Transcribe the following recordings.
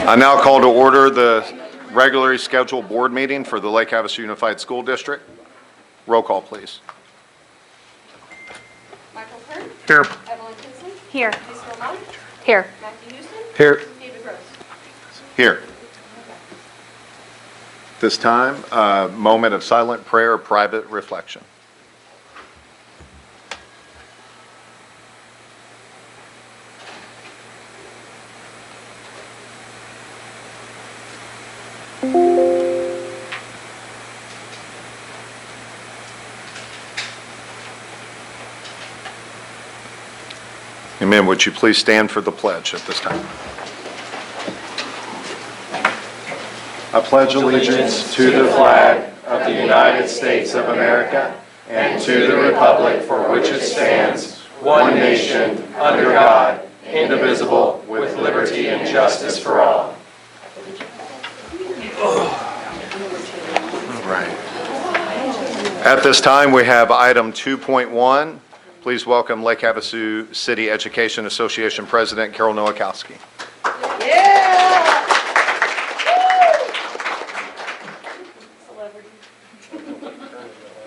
I now call to order the regularly scheduled board meeting for the Lake Havasu Unified School District. Roll call, please. Michael Kern. Here. Evelyn Kinsley. Here. Lisa Lamont. Here. Matthew Houston. Here. David Rose. Here. This time, a moment of silent prayer, private reflection. Amen. Would you please stand for the pledge at this time? I pledge allegiance to the flag of the United States of America and to the republic for which it stands, one nation, under God, indivisible, with liberty and justice for all. All right. At this time, we have item 2.1. Please welcome Lake Havasu City Education Association President Carol Nowakowski.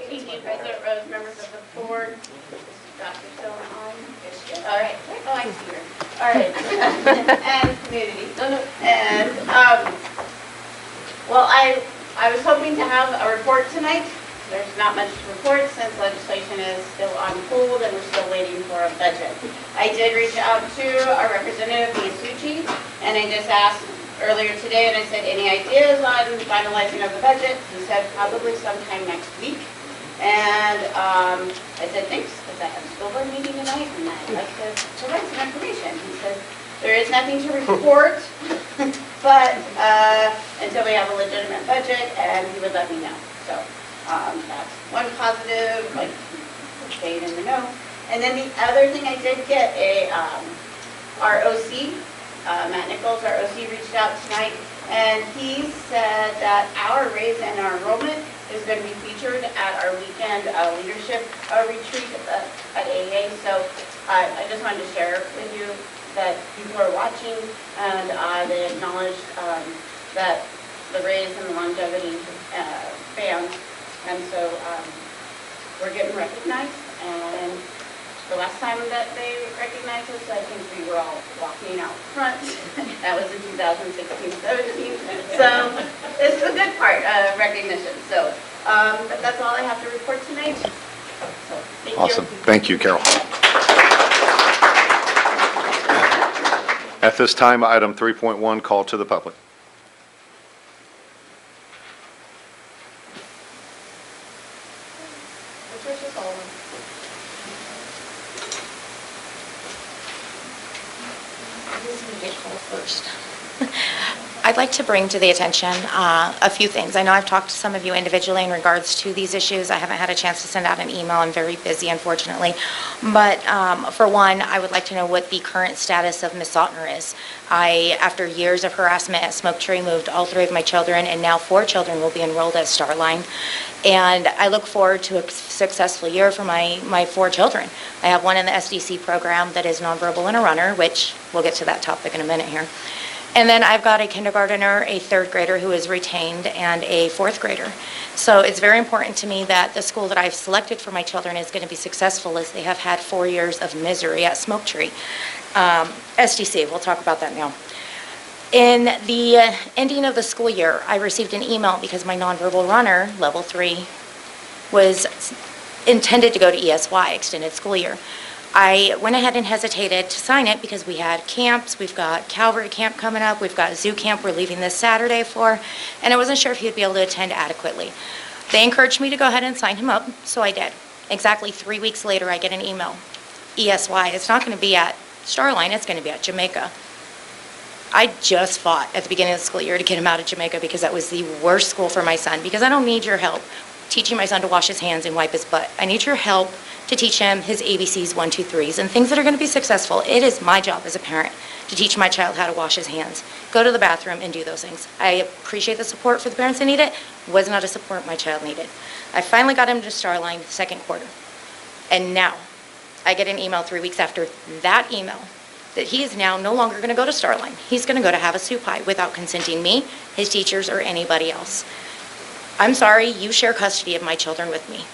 Thank you, President Rose, members of the board. Dr. still on? All right. Oh, I see her. All right. And community. And, well, I was hoping to have a report tonight. There's not much to report since legislation is still on hold and we're still waiting for a budget. I did reach out to our representative, Mia Suchi, and I just asked earlier today, and I said, any ideas on finalizing of the budget? He said, probably sometime next week. And I said, thanks, because I have a school board meeting tonight, and I'd like to provide some information. He said, there is nothing to report, but until we have a legitimate budget, and he would let me know. So that's one positive, like, staying in the know. And then the other thing I did get, our OC, Matt Nichols, our OC, reached out tonight, and he said that our raise in our enrollment is going to be featured at our weekend leadership retreat at AA. So I just wanted to share with you that people are watching, and they acknowledged that the raise and the longevity fans, and so we're getting recognized. And the last time that they recognized us, I think we were all walking out front. That was in 2016-17. So this is a good part of recognition. So, but that's all I have to report tonight. So, thank Awesome. you. Thank you, Carol. At this time, item 3.1, call to the public. First. I'd like to bring to the attention a few things. I know I've talked to some of you individually in regards to these issues. I haven't had a chance to send out an email. I'm very busy, unfortunately. But for one, I would like to know what the current status of Ms. Sautner is. After years of harassment at Smoke Tree, moved all 3 of my children, and now 4 children will be enrolled at Starline. And I look forward to a successful year for my 4 children. I have one in the SDC program that is nonverbal and a runner, which we'll get to that topic in a minute here. And then I've got a kindergartner, a 3rd grader who is retained, and a 4th grader. So it's very important to me that the school that I've selected for my children is going to be successful, as they have had 4 years of misery at Smoke Tree. SDC, we'll talk about that now. In the ending of the school year, I received an email because my nonverbal runner, level 3, was intended to go to ESY, extended school year. I went ahead and hesitated to sign it because we had camps. We've got Calvary camp coming up. We've got zoo camp we're leaving this Saturday for, and I wasn't sure if he'd be able to attend adequately. They encouraged me to go ahead and sign him up, so I did. Exactly 3 weeks later, I get an email. ESY, it's not going to be at Starline, it's going to be at Jamaica. I just fought at the beginning of the school year to get him out of Jamaica because that was the worst school for my son, because I don't need your help teaching my son to wash his hands and wipe his butt. I need your help to teach him his ABCs, 1, 2, 3s, and things that are going to be successful. It is my job as a parent to teach my child how to wash his hands, go to the bathroom, and do those things. I appreciate the support for the parents that need it. Was not a support my child needed. I finally got him to Starline 2nd quarter. And now, I get an email 3 weeks after that email that he is now no longer going to go to Starline. He's going to go to Havasu High without consenting me, his teachers, or anybody else. I'm sorry, you share custody of my children with me.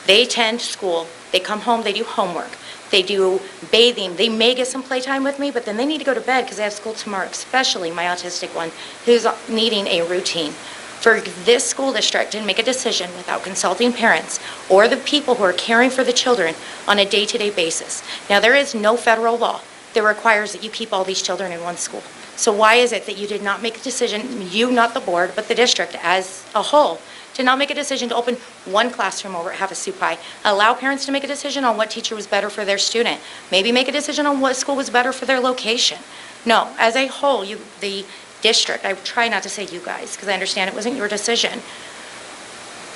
They attend school, they come home, they do homework, they do bathing, they may get some playtime with me, but then they need to go to bed because they have school tomorrow, especially my autistic one who's needing a routine. For this school district to make a decision without consulting parents or the people who are caring for the children on a day-to-day basis. Now, there is no federal law that requires that you keep all these children in one school. So why is it that you did not make a decision, you, not the board, but the district as a whole, did not make a decision to open one classroom over at Havasu High, allow parents to make a decision on what teacher was better for their student, maybe make a decision on what school was better for their location? No, as a whole, the district, I try not to say you guys, because I understand it wasn't your decision,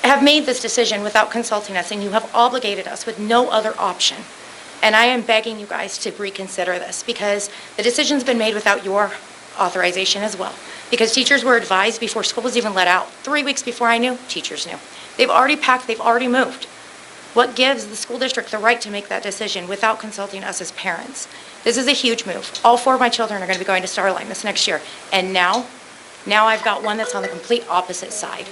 have made this decision without consulting us, and you have obligated us with no other option. And I am begging you guys to reconsider this, because the decision's been made without your authorization as well. Because teachers were advised before school was even let out. 3 weeks before I knew, teachers knew. They've already packed, they've already moved. What gives the school district the right to make that decision without consulting us as parents? This is a huge move. All 4 of my children are going to be going to Starline this next year. And now I've got one that's on the complete opposite side.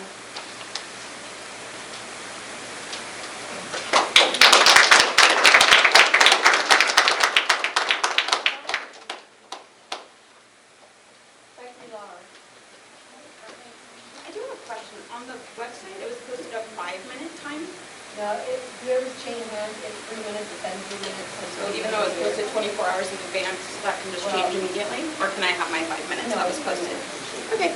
I do have a question. On the website, it was posted a 5-minute time. No, if yours chain hands, it's 3 minutes, it's then 3 minutes. So even though it was posted 24 hours in advance, that can just change immediately? Or can I have my 5 minutes that was posted? Okay.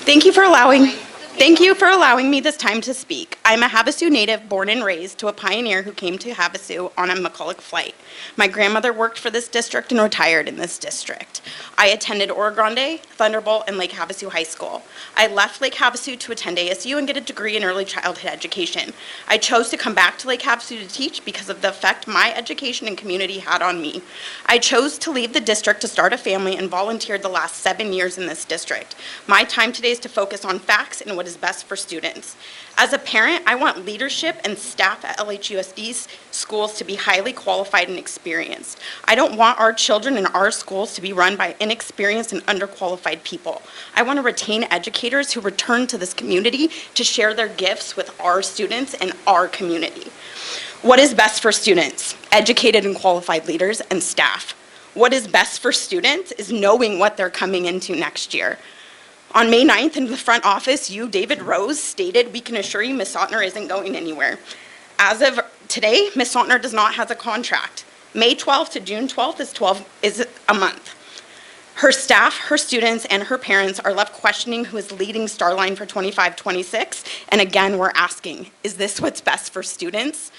Thank you for allowing me this time to speak. I'm a Havasu native born and raised to a pioneer who came to Havasu on a McCulloch flight. My grandmother worked for this district and retired in this district. I attended Oro Grande, Thunderbolt, and Lake Havasu High School. I left Lake Havasu to attend ASU and get a degree in early childhood education. I chose to come back to Lake Havasu to teach because of the effect my education and community had on me. I chose to leave the district to start a family and volunteered the last 7 years in this district. My time today is to focus on facts and what is best for students. As a parent, I want leadership and staff at LHUSD's schools to be highly qualified and experienced. I don't want our children in our schools to be run by inexperienced and underqualified people. I want to retain educators who return to this community to share their gifts with our students and our community. What is best for students? Educated and qualified leaders and staff. What is best for students is knowing what they're coming into next year. On May 9th, in the front office, you, David Rose, stated, "We can assure you Ms. Sautner isn't going anywhere." As of today, Ms. Sautner does not have a contract. May 12th to June 12th is a month. Her staff, her students, and her parents are left questioning who is leading Starline for 25-26, and again, we're asking, is this what's best for students?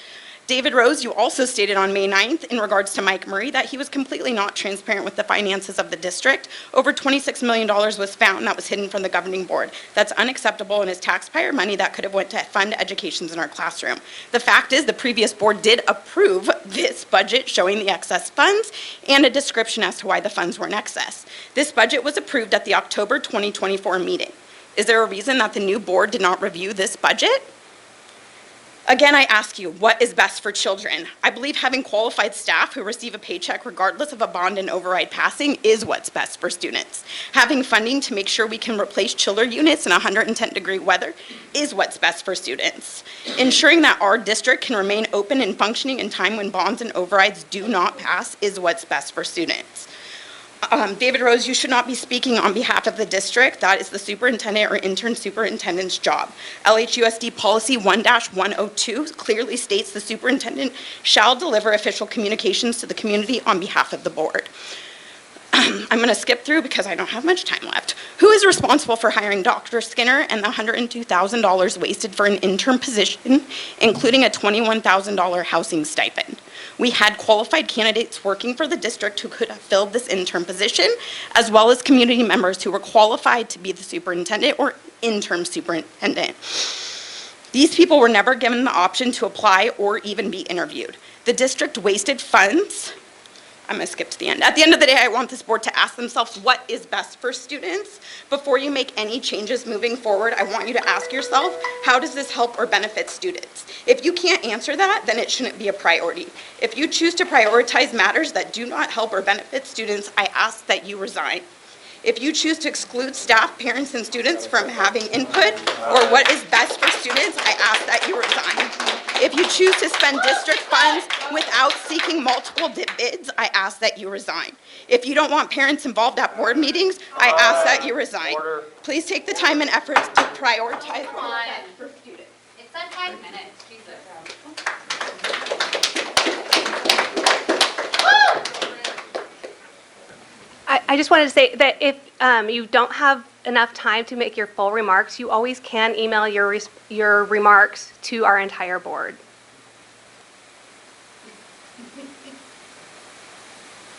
David Rose, you also stated on May 9th in regards to Mike Murray that he was completely not transparent with the finances of the district. Over $26 million was found that was hidden from the governing board. That's unacceptable and is taxpayer money that could have went to fund educations in our classroom. The fact is the previous board did approve this budget showing the excess funds and a description as to why the funds were in excess. This budget was approved at the October 2024 meeting. Is there a reason that the new board did not review this budget? Again, I ask you, what is best for children? I believe having qualified staff who receive a paycheck regardless of a bond and override passing is what's best for students. Having funding to make sure we can replace chiller units in 110-degree weather is what's best for students. Ensuring that our district can remain open and functioning in time when bonds and overrides do not pass is what's best for students. David Rose, you should not be speaking on behalf of the district. That is the superintendent or intern superintendent's job. LHUSD policy 1-102 clearly states the superintendent shall deliver official communications to the community on behalf of the board. I'm going to skip through because I don't have much time left. Who is responsible for hiring Dr. Skinner and the $102,000 wasted for an interim position, including a $21,000 housing stipend? We had qualified candidates working for the district who could have filled this interim position, as well as community members who were qualified to be the superintendent or interim superintendent. These people were never given the option to apply or even be interviewed. The district wasted funds I'm going to skip to the end. At the end of the day, I want this board to ask themselves what is best for students. Before you make any changes moving forward, I want you to ask yourself, how does this help or benefit students? If you can't answer that, then it shouldn't be a priority. If you choose to prioritize matters that do not help or benefit students, I ask that you resign. If you choose to exclude staff, parents, and students from having input or what is best for students, I ask that you resign. If you choose to spend district funds without seeking multiple bids, I ask that you resign. If you don't want parents involved at board meetings, I ask that you resign. Please take the time and efforts to prioritize what is best for students. It's at 5 minutes, Jesus. I just wanted to say that if you don't have enough time to make your full remarks, you always can email your remarks to our entire board.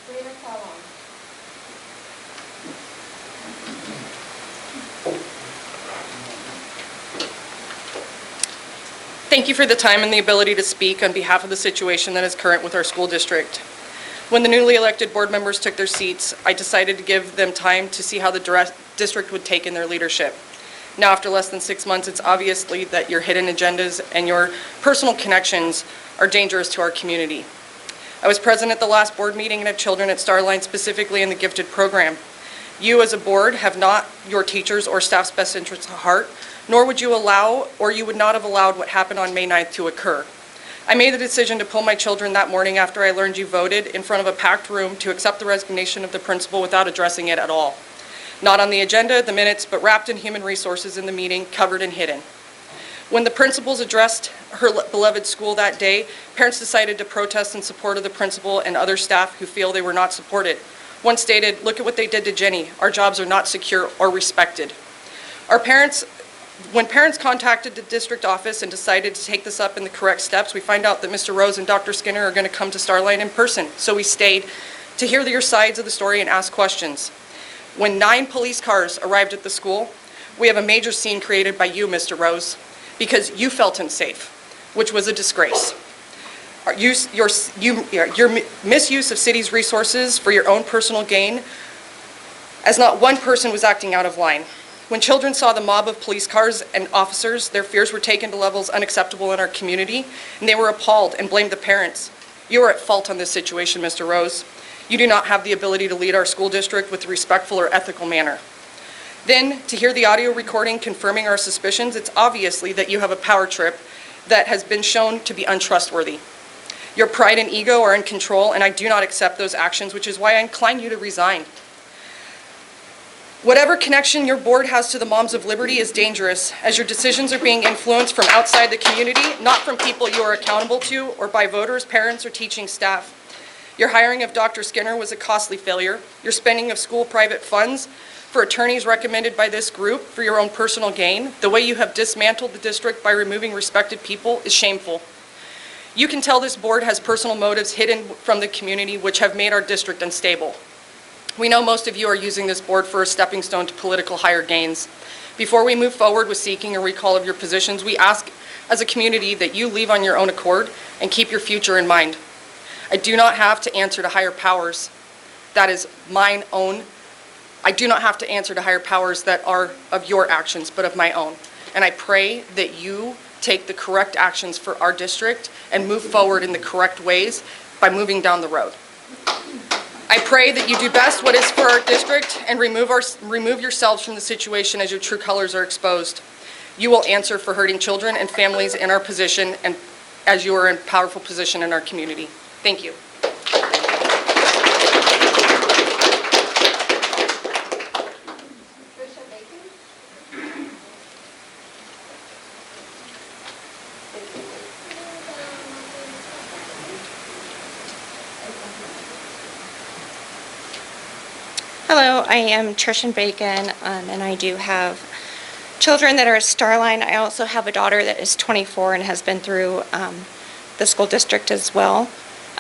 Rita Fallon. Thank you for the time and the ability to speak on behalf of the situation that is current with our school district. When the newly elected board members took their seats, I decided to give them time to see how the district would take in their leadership. Now, after less than 6 months, it's obviously that your hidden agendas and your personal connections are dangerous to our community. I was present at the last board meeting and had children at Starline, specifically in the gifted program. You as a board have not your teachers or staff's best interests at heart, nor would you allow, or you would not have allowed what happened on May 9th to occur. I made the decision to pull my children that morning after I learned you voted in front of a packed room to accept the resignation of the principal without addressing it at all. Not on the agenda, the minutes, but wrapped in human resources in the meeting, covered and hidden. When the principals addressed her beloved school that day, parents decided to protest in support of the principal and other staff who feel they were not supported. One stated, "Look at what they did to Jenny. Our jobs are not secure or respected." When parents contacted the district office and decided to take this up in the correct steps, we find out that Mr. Rose and Dr. Skinner are going to come to Starline in person. So we stayed to hear your sides of the story and ask questions. When 9 police cars arrived at the school, we have a major scene created by you, Mr. Rose, because you felt unsafe, which was a disgrace. Your misuse of city's resources for your own personal gain, as not one person was acting out of line. When children saw the mob of police cars and officers, their fears were taken to levels unacceptable in our community, and they were appalled and blamed the parents. You are at fault on this situation, Mr. Rose. You do not have the ability to lead our school district with a respectful or ethical manner. Then, to hear the audio recording confirming our suspicions, it's obviously that you have a power trip that has been shown to be untrustworthy. Your pride and ego are in control, and I do not accept those actions, which is why I incline you to resign. Whatever connection your board has to the Moms of Liberty is dangerous, as your decisions are being influenced from outside the community, not from people you are accountable to, or by voters, parents, or teaching staff. Your hiring of Dr. Skinner was a costly failure. Your spending of school private funds for attorneys recommended by this group for your own personal gain, the way you have dismantled the district by removing respected people is shameful. You can tell this board has personal motives hidden from the community which have made our district unstable. We know most of you are using this board for a stepping stone to political higher gains. Before we move forward with seeking a recall of your positions, we ask as a community that you leave on your own accord and keep your future in mind. I do not have to answer to higher powers. That is mine own. I do not have to answer to higher powers that are of your actions, but of my own. And I pray that you take the correct actions for our district and move forward in the correct ways by moving down the road. I pray that you do best what is for our district and remove yourselves from the situation as your true colors are exposed. You will answer for hurting children and families in our position and as you are in a powerful position in our community. Thank you. Tricia Bacon. Hello, I am Trishan Bacon, and I do have children that are at Starline. I also have a daughter that is 24 and has been through the school district as well.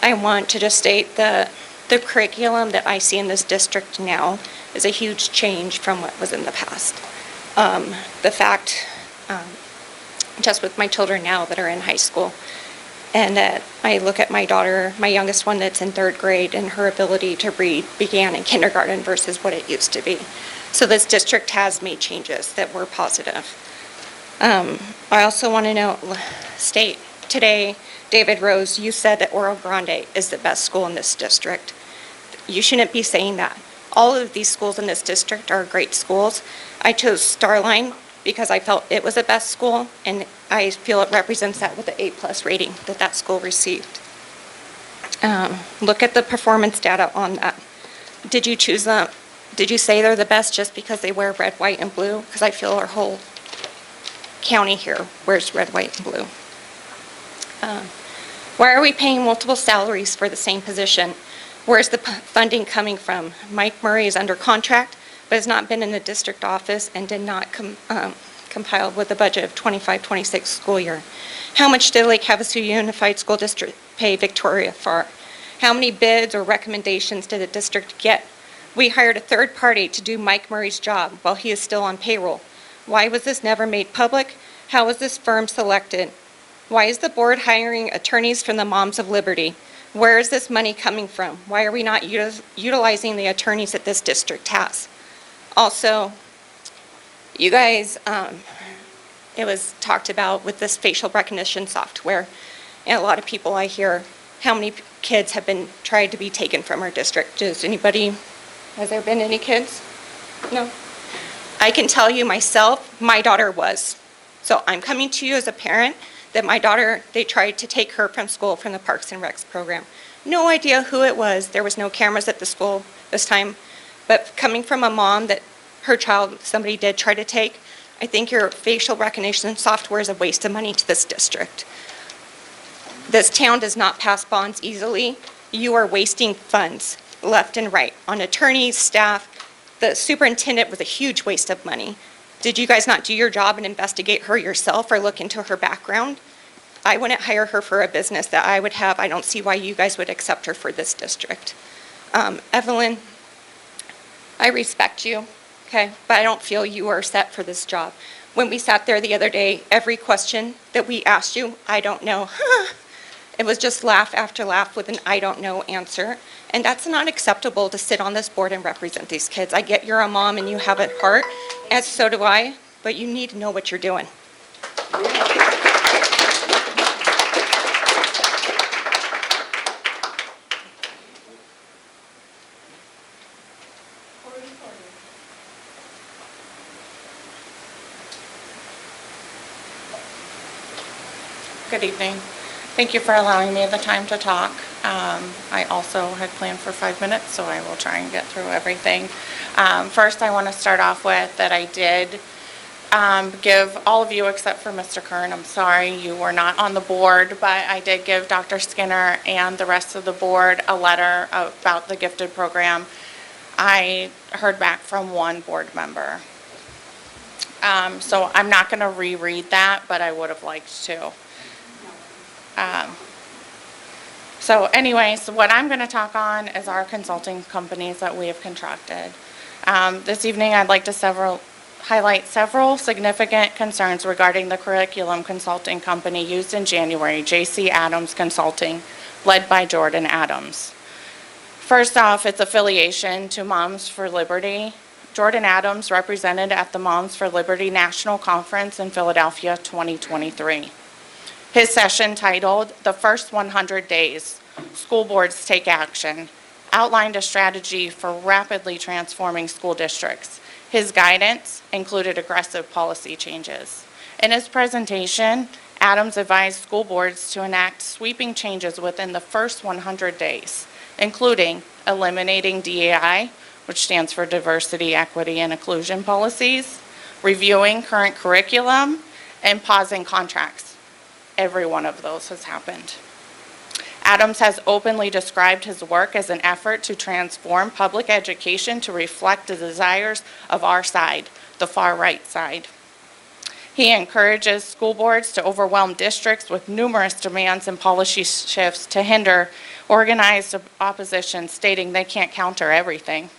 I want to just state the curriculum that I see in this district now is a huge change from what was in the past. The fact, just with my children now that are in high school, And I look at my daughter, my youngest one that's in 3rd grade, and her ability to read began in kindergarten versus what it used to be. So this district has made changes that were positive. I also want to state today, David Rose, you said that Oro Grande is the best school in this district. You shouldn't be saying that. All of these schools in this district are great schools. I chose Starline because I felt it was the best school, and I feel it represents that with the A+ rating that school received. Look at the performance data on that. Did you choose them? Did you say they're the best just because they wear red, white, and blue? Because I feel our whole county here wears red, white, and blue. Why are we paying multiple salaries for the same position? Where's the funding coming from? Mike Murray is under contract, but has not been in the district office and did not compile with the budget of 25-26 school year. How much did Lake Havasu Unified School District pay Victoria for? How many bids or recommendations did the district get? We hired a third party to do Mike Murray's job while he is still on payroll. Why was this never made public? How was this firm selected? Why is the board hiring attorneys from the Moms of Liberty? Where is this money coming from? Why are we not utilizing the attorneys that this district has? Also, you guys, it was talked about with this facial recognition software, and a lot of people I hear, how many kids have been tried to be taken from our district? Has there been any kids? No. I can tell you myself, my daughter was. So I'm coming to you as a parent that my daughter, they tried to take her from school from the Parks and Recs program. No idea who it was. There was no cameras at the school this time. But coming from a mom that her child, somebody did try to take, I think your facial recognition software is a waste of money to this district. This town does not pass bonds easily. You are wasting funds left and right on attorneys, staff. The superintendent was a huge waste of money. Did you guys not do your job and investigate her yourself or look into her background? I wouldn't hire her for a business that I would have. I don't see why you guys would accept her for this district. Evelyn, I respect you, okay, but I don't feel you are set for this job. When we sat there the other day, every question that we asked you, I don't know, it was just laugh after laugh with an I don't know answer. And that's not acceptable to sit on this board and represent these kids. I get you're a mom and you have a heart, and so do I, but you need to know what you're doing. Good evening. Thank you for allowing me the time to talk. I also had planned for 5 minutes, so I will try and get through everything. First, I want to start off with that I did give all of you except for Mr. Kern, I'm sorry you were not on the board, but I did give Dr. Skinner and the rest of the board a letter about the gifted program. I heard back from one board member. So I'm not going to reread that, but I would have liked to. So anyways, what I'm going to talk on is our consulting companies that we have contracted. This evening, I'd like to highlight several significant concerns regarding the curriculum consulting company used in January, J.C. Adams Consulting, led by Jordan Adams. First off, its affiliation to Moms for Liberty. Jordan Adams represented at the Moms for Liberty National Conference in Philadelphia 2023. His session titled, "The First 100 Days, School Boards Take Action," outlined a strategy for rapidly transforming school districts. His guidance included aggressive policy changes. In his presentation, Adams advised school boards to enact sweeping changes within the first 100 days, including eliminating DEI, which stands for Diversity, Equity, and Inclusion policies, reviewing current curriculum, and pausing contracts. Every one of those has happened. Adams has openly described his work as an effort to transform public education to reflect the desires of our side, the far right side. He encourages school boards to overwhelm districts with numerous demands and policy shifts to hinder organized opposition, stating they can't counter everything.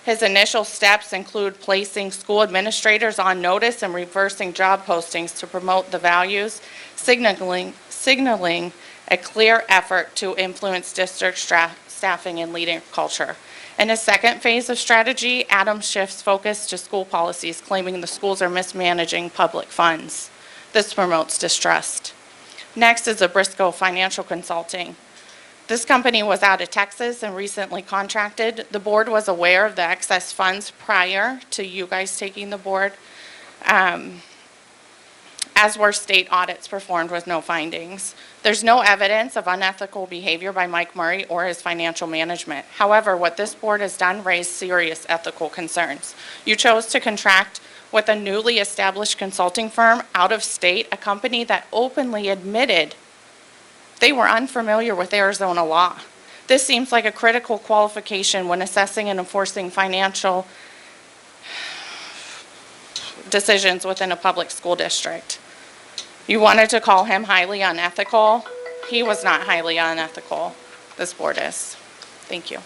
His initial steps include placing school administrators on notice and reversing job postings to promote the values, signaling a clear effort to influence district staffing and leading culture. In his second phase of strategy, Adams shifts focus to school policies, claiming the schools are mismanaging public funds. This promotes distrust. Next is Abrisco Financial Consulting. This company was out of Texas and recently contracted. The board was aware of the excess funds prior to you guys taking the board, as were state audits performed with no findings. There's no evidence of unethical behavior by Mike Murray or his financial management. However, what this board has done raised serious ethical concerns. You chose to contract with a newly established consulting firm out of state, a company that openly admitted they were unfamiliar with Arizona law. This seems like a critical qualification when assessing and enforcing financial decisions within a public school district. You wanted to call him highly unethical. He was not highly unethical. This board is. Thank you.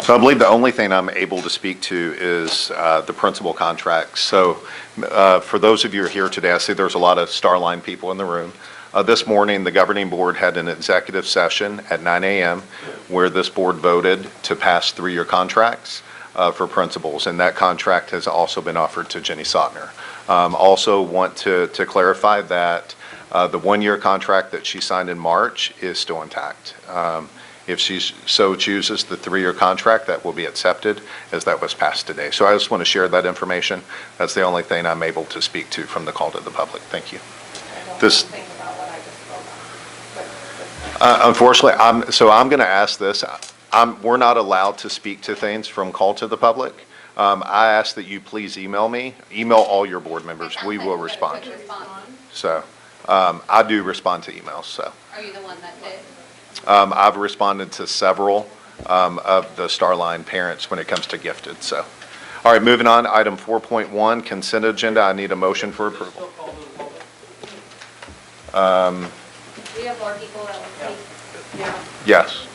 So I believe the only thing I'm able to speak to is the principal contracts. So for those of you who are here today, I see there's a lot of Starline people in the room. This morning, the governing board had an executive session at 9 a.m. where this board voted to pass 3-year contracts for principals, and that contract has also been offered to Jenny Sotner. Also want to clarify that the 1-year contract that she signed in March is still intact. If she so chooses the 3-year contract, that will be accepted as that was passed today. So I just want to share that information. That's the only thing I'm able to speak to from the call to the public. Thank you. This, unfortunately, I'm going to ask this. We're not allowed to speak to things from call to the public. I ask that you please email me. Email all your board members. We will respond. So I do respond to emails. So. Are you the one that did? I've responded to several of the Starline parents when it comes to gifted. So, all right, moving on. Item 4.1, consent agenda. I need a motion for approval. We have more people that will speak. Yes.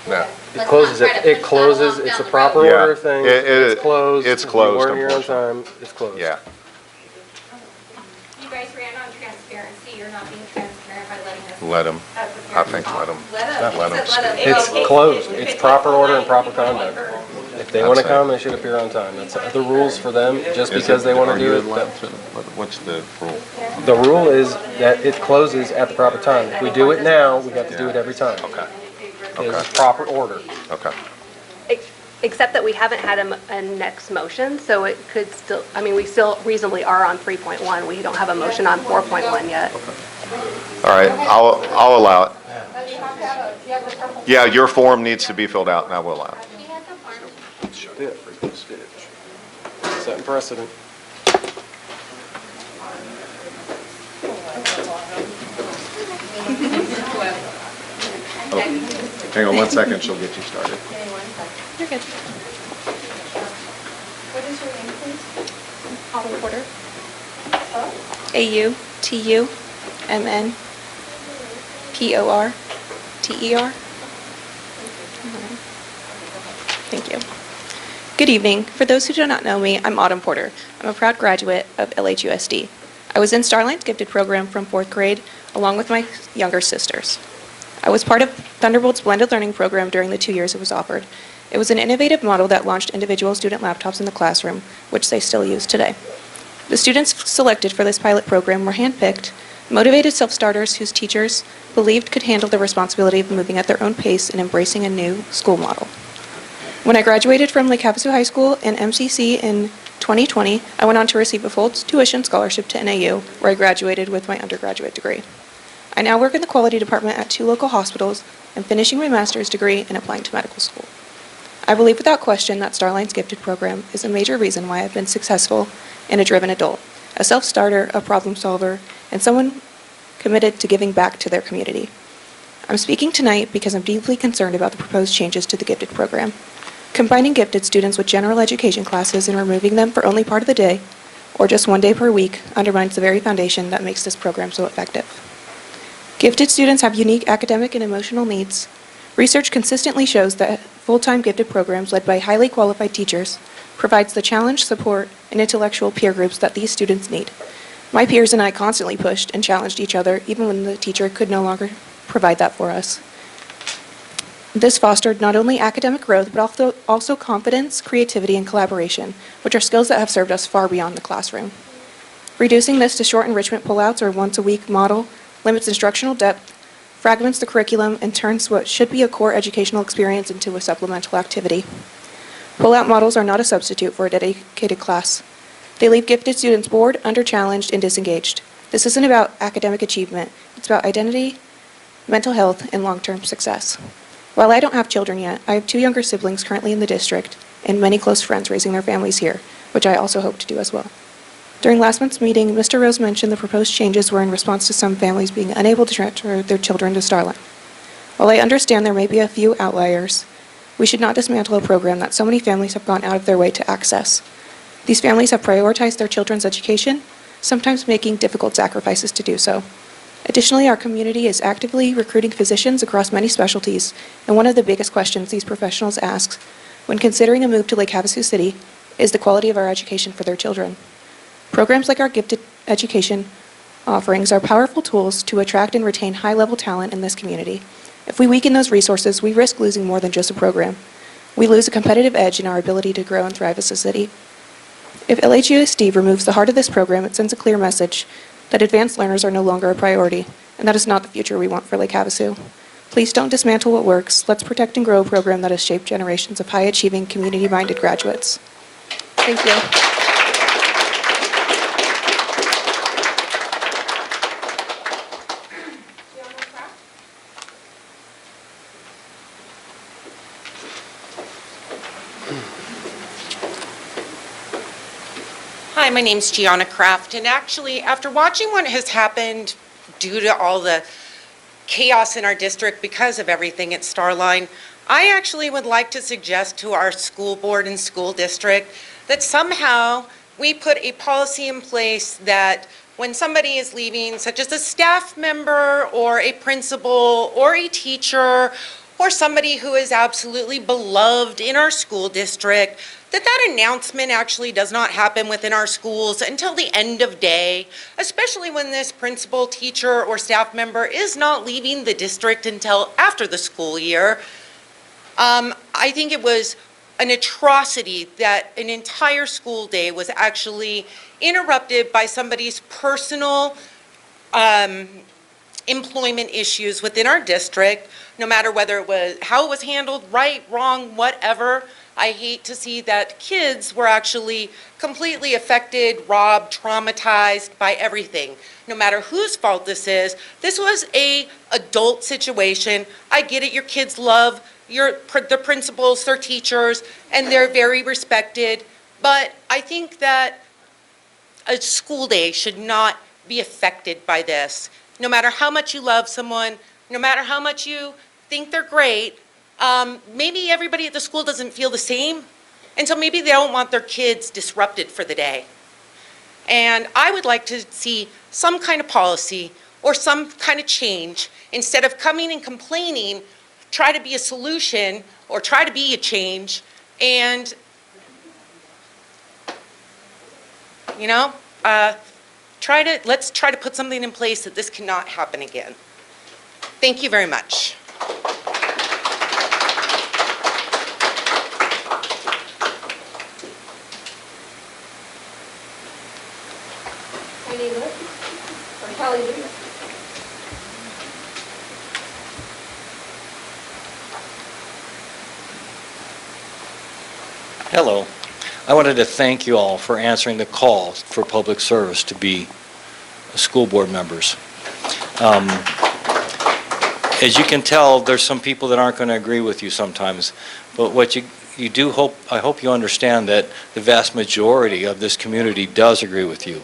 No. It closes, it closes, it's a proper Yeah. order of things, It- it's closed. it's closed, You weren't here on unfortunately. time, it's closed. Yeah. You guys ran on transparency, you're not being transparent by letting us. Let them. I think let them. Let them speak. It's closed, it's proper order and proper conduct. If they want to That's it. come, they should appear on time. That's the rules for them, just because they want to do it. What's the rule? The rule is that it closes at the proper time. If we do it now, we have to do it every time. Okay. It's proper order. Okay. Except that we haven't had a next motion, so it could still, I mean, we still reasonably are on 3.1. We don't have a motion on 4.1 yet. All right. I'll allow it. Yeah, your form needs to be filled out, and I will allow it. Setting precedent. Hang on 1 second. She'll get you started. You're good. What is your name, please? Autumn Porter. AUTUMNPORTER. Thank you. Good evening. For those who do not know me, I'm Autumn Porter. I'm a proud graduate of LHUSD. I was in Starline's gifted program from 4th grade, along with my younger sisters. I was part of Thunderbolt's blended learning program during the 2 years it was offered. It was an innovative model that launched individual student laptops in the classroom, which they still use today. The students selected for this pilot program were handpicked, motivated self-starters whose teachers believed could handle the responsibility of moving at their own pace and embracing a new school model. When I graduated from Lake Havasu High School and MCC in 2020, I went on to receive a full tuition scholarship to NAU, where I graduated with my undergraduate degree. I now work in the quality department at 2 local hospitals and finishing my master's degree and applying to medical school. I believe without question that Starline's gifted program is a major reason why I've been successful and a driven adult, a self-starter, a problem solver, and someone committed to giving back to their community. I'm speaking tonight because I'm deeply concerned about the proposed changes to the gifted program. Combining gifted students with general education classes and removing them for only part of the day, or just 1 day per week, undermines the very foundation that makes this program so effective. Gifted students have unique academic and emotional needs. Research consistently shows that full-time gifted programs led by highly qualified teachers provides the challenge, support, and intellectual peer groups that these students need. My peers and I constantly pushed and challenged each other, even when the teacher could no longer provide that for us. This fostered not only academic growth, but also confidence, creativity, and collaboration, which are skills that have served us far beyond the classroom. Reducing this to short enrichment pullouts or once-a-week model limits instructional depth, fragments the curriculum, and turns what should be a core educational experience into a supplemental activity. Pullout models are not a substitute for a dedicated class. They leave gifted students bored, under-challenged, and disengaged. This isn't about academic achievement. It's about identity, mental health, and long-term success. While I don't have children yet, I have 2 younger siblings currently in the district and many close friends raising their families here, which I also hope to do as well. During last month's meeting, Mr. Rose mentioned the proposed changes were in response to some families being unable to transfer their children to Starline. While I understand there may be a few outliers, we should not dismantle a program that so many families have gone out of their way to access. These families have prioritized their children's education, sometimes making difficult sacrifices to do so. Additionally, our community is actively recruiting physicians across many specialties, and one of the biggest questions these professionals ask when considering a move to Lake Havasu City is the quality of our education for their children. Programs like our gifted education offerings are powerful tools to attract and retain high-level talent in this community. If we weaken those resources, we risk losing more than just a program. We lose a competitive edge in our ability to grow and thrive as a city. If LHUSD removes the heart of this program, it sends a clear message that advanced learners are no longer a priority, and that is not the future we want for Lake Havasu. Please don't dismantle what works. Let's protect and grow a program that has shaped generations of high-achieving, community-minded graduates. Thank you. Hi, my name's Gianna Kraft, and actually, after watching what has happened due to all the chaos in our district because of everything at Starline, I actually would like to suggest to our school board and school district that somehow we put a policy in place that when somebody is leaving, such as a staff member or a principal or a teacher or somebody who is absolutely beloved in our school district, that announcement actually does not happen within our schools until the end of day, especially when this principal, teacher, or staff member is not leaving the district until after the school year. I think it was an atrocity that an entire school day was actually interrupted by somebody's personal employment issues within our district, no matter whether it was how it was handled, right, wrong, whatever. I hate to see that kids were actually completely affected, robbed, traumatized by everything. No matter whose fault this was a adult situation. I get it, your kids love the principals, their teachers, and they're very respected. But I think that a school day should not be affected by this. No matter how much you love someone, no matter how much you think they're great, maybe everybody at the school doesn't feel the same, and so maybe they don't want their kids disrupted for the day. And I would like to see some kind of policy or some kind of change. Instead of coming and complaining, try to be a solution or try to be a change, and let's try to put something in place that this cannot happen again. Thank you very much. Heidi Lewis, or Kelly Lewis. Hello. I wanted to thank you all for answering the call for public service to be school board members. As you can tell, there's some people that aren't going to agree with you sometimes, but what you do hope, I hope you understand that the vast majority of this community does agree with you.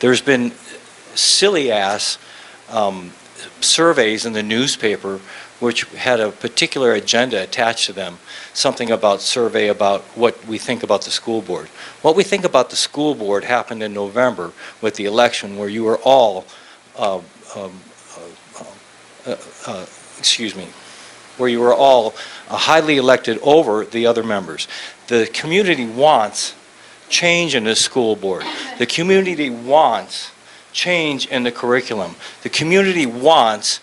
There's been silly-ass surveys in the newspaper which had a particular agenda attached to them, something about survey about what we think about the school board. What we think about the school board happened in November with the election, where you were all, excuse me, where you were all highly elected over the other members. The community wants change in this school board. The community wants change in the curriculum. The community wants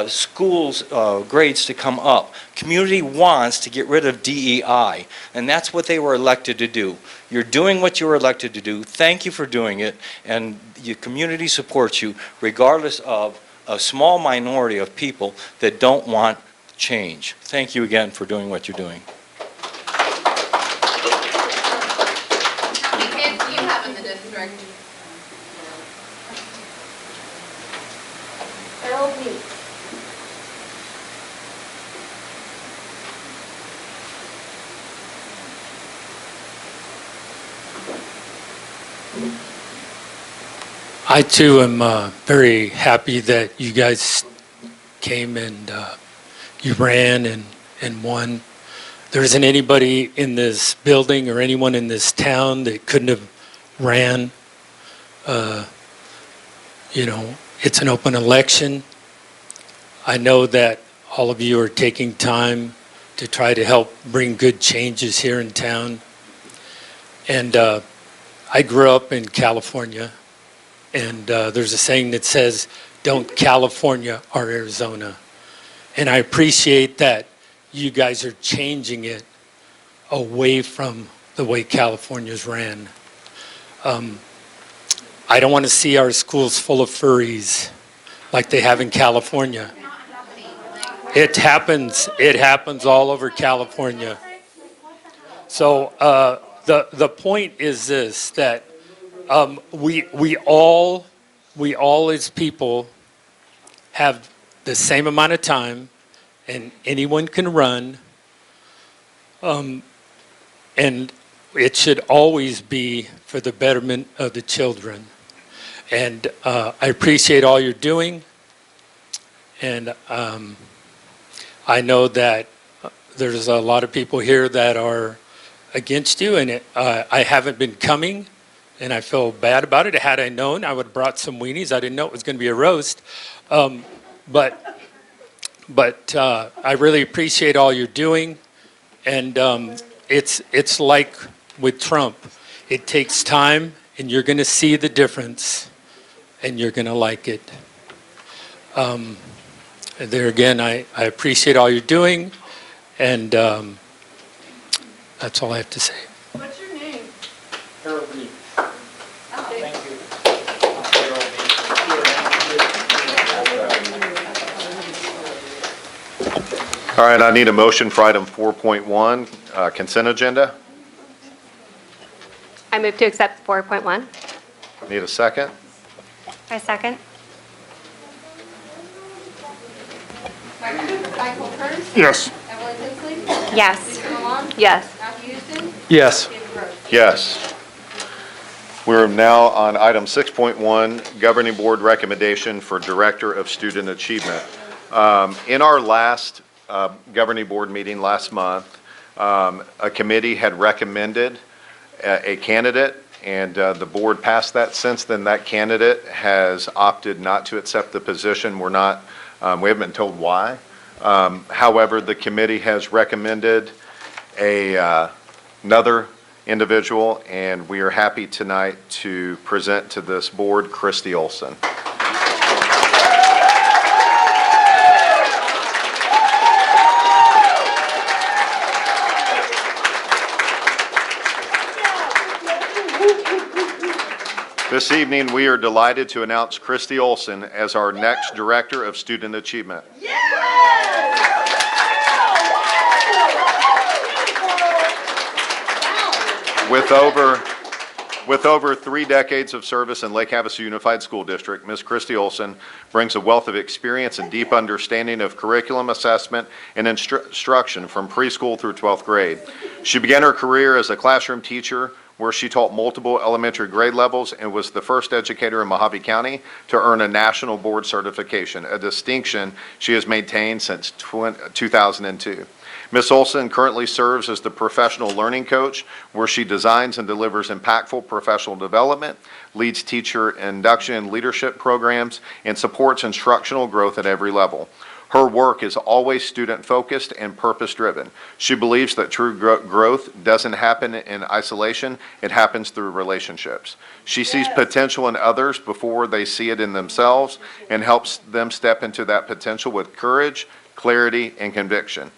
schools' grades to come up. Community wants to get rid of DEI, and that's what they were elected to do. You're doing what you were elected to do. Thank you for doing it, and your community supports you regardless of a small minority of people that don't want change. Thank you again for doing what you're doing. How many kids do you have in the district? Harold Meeks. I too am very happy that you guys came and you ran and won. There isn't anybody in this building or anyone in this town that couldn't have ran. You know, it's an open election. I know that all of you are taking time to try to help bring good changes here in town. And I grew up in California. And there's a saying that says, don't California our Arizona. And I appreciate that you guys are changing it away from the way California's ran. I don't want to see our schools full of furries like they have in California. It happens all over California. So the point is this, that we all as people have the same amount of time, and anyone can run, and it should always be for the betterment of the children. And I appreciate all you're doing, and I know that there's a lot of people here that are against you, and I haven't been coming. And I feel bad about it. Had I known, I would have brought some weenies. I didn't know it was going to be a roast. But I really appreciate all you're doing. And it's like with Trump. It takes time, and you're going to see the difference, and you're going to like it. There again, I appreciate all you're doing, and that's all I have to say. What's your name? Harold Meeks. All right, I need a motion for item 4.1, consent agenda. I move to accept 4.1. Need a second? I second. Michael Kearns? Yes. Evelyn Tinsley? Yes. Lisa Milan? Yes. Matthew Houston? Yes. David Rose? Yes. We're now on item 6.1, Governing Board Recommendation for Director of Student Achievement. In our last Governing Board meeting last month, a committee had recommended a candidate, and the board passed that. Since then, that candidate has opted not to accept the position. We haven't been told why. However, the committee has recommended another individual, and we are happy tonight to present to this board Christy Olson. This evening, we are delighted to announce Christy Olson as our next Director of Student Achievement. With over 3 decades of service in Lake Havasu Unified School District, Ms. Christy Olson brings a wealth of experience and deep understanding of curriculum assessment and instruction from preschool through 12th grade. She began her career as a classroom teacher where she taught multiple elementary grade levels and was the first educator in Mojave County to earn a national board certification, a distinction she has maintained since 2002. Ms. Olson currently serves as the professional learning coach, where she designs and delivers impactful professional development, leads teacher induction and leadership programs, and supports instructional growth at every level. Her work is always student-focused and purpose-driven. She believes that true growth doesn't happen in isolation, it happens through relationships. She sees potential in others before they see it in themselves and helps them step into that potential with courage, clarity, and conviction.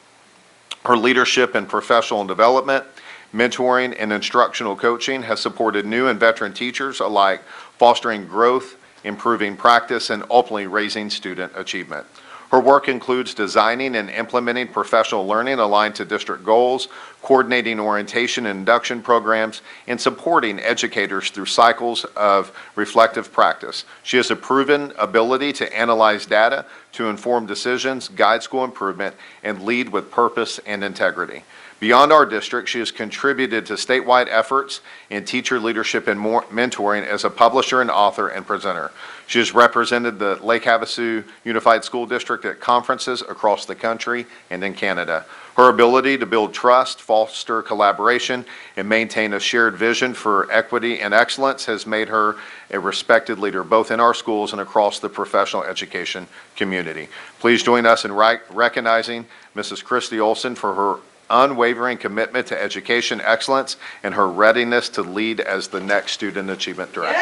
Her leadership and professional development, mentoring, and instructional coaching has supported new and veteran teachers alike, fostering growth, improving practice, and ultimately raising student achievement. Her work includes designing and implementing professional learning aligned to district goals, coordinating orientation and induction programs, and supporting educators through cycles of reflective practice. She has a proven ability to analyze data, to inform decisions, guide school improvement, and lead with purpose and integrity. Beyond our district, she has contributed to statewide efforts in teacher leadership and mentoring as a publisher and author and presenter. She has represented the Lake Havasu Unified School District at conferences across the country and in Canada. Her ability to build trust, foster collaboration, and maintain a shared vision for equity and excellence has made her a respected leader both in our schools and across the professional education community. Please join us in recognizing Mrs. Christy Olson for her unwavering commitment to education excellence and her readiness to lead as the next Student Achievement Director.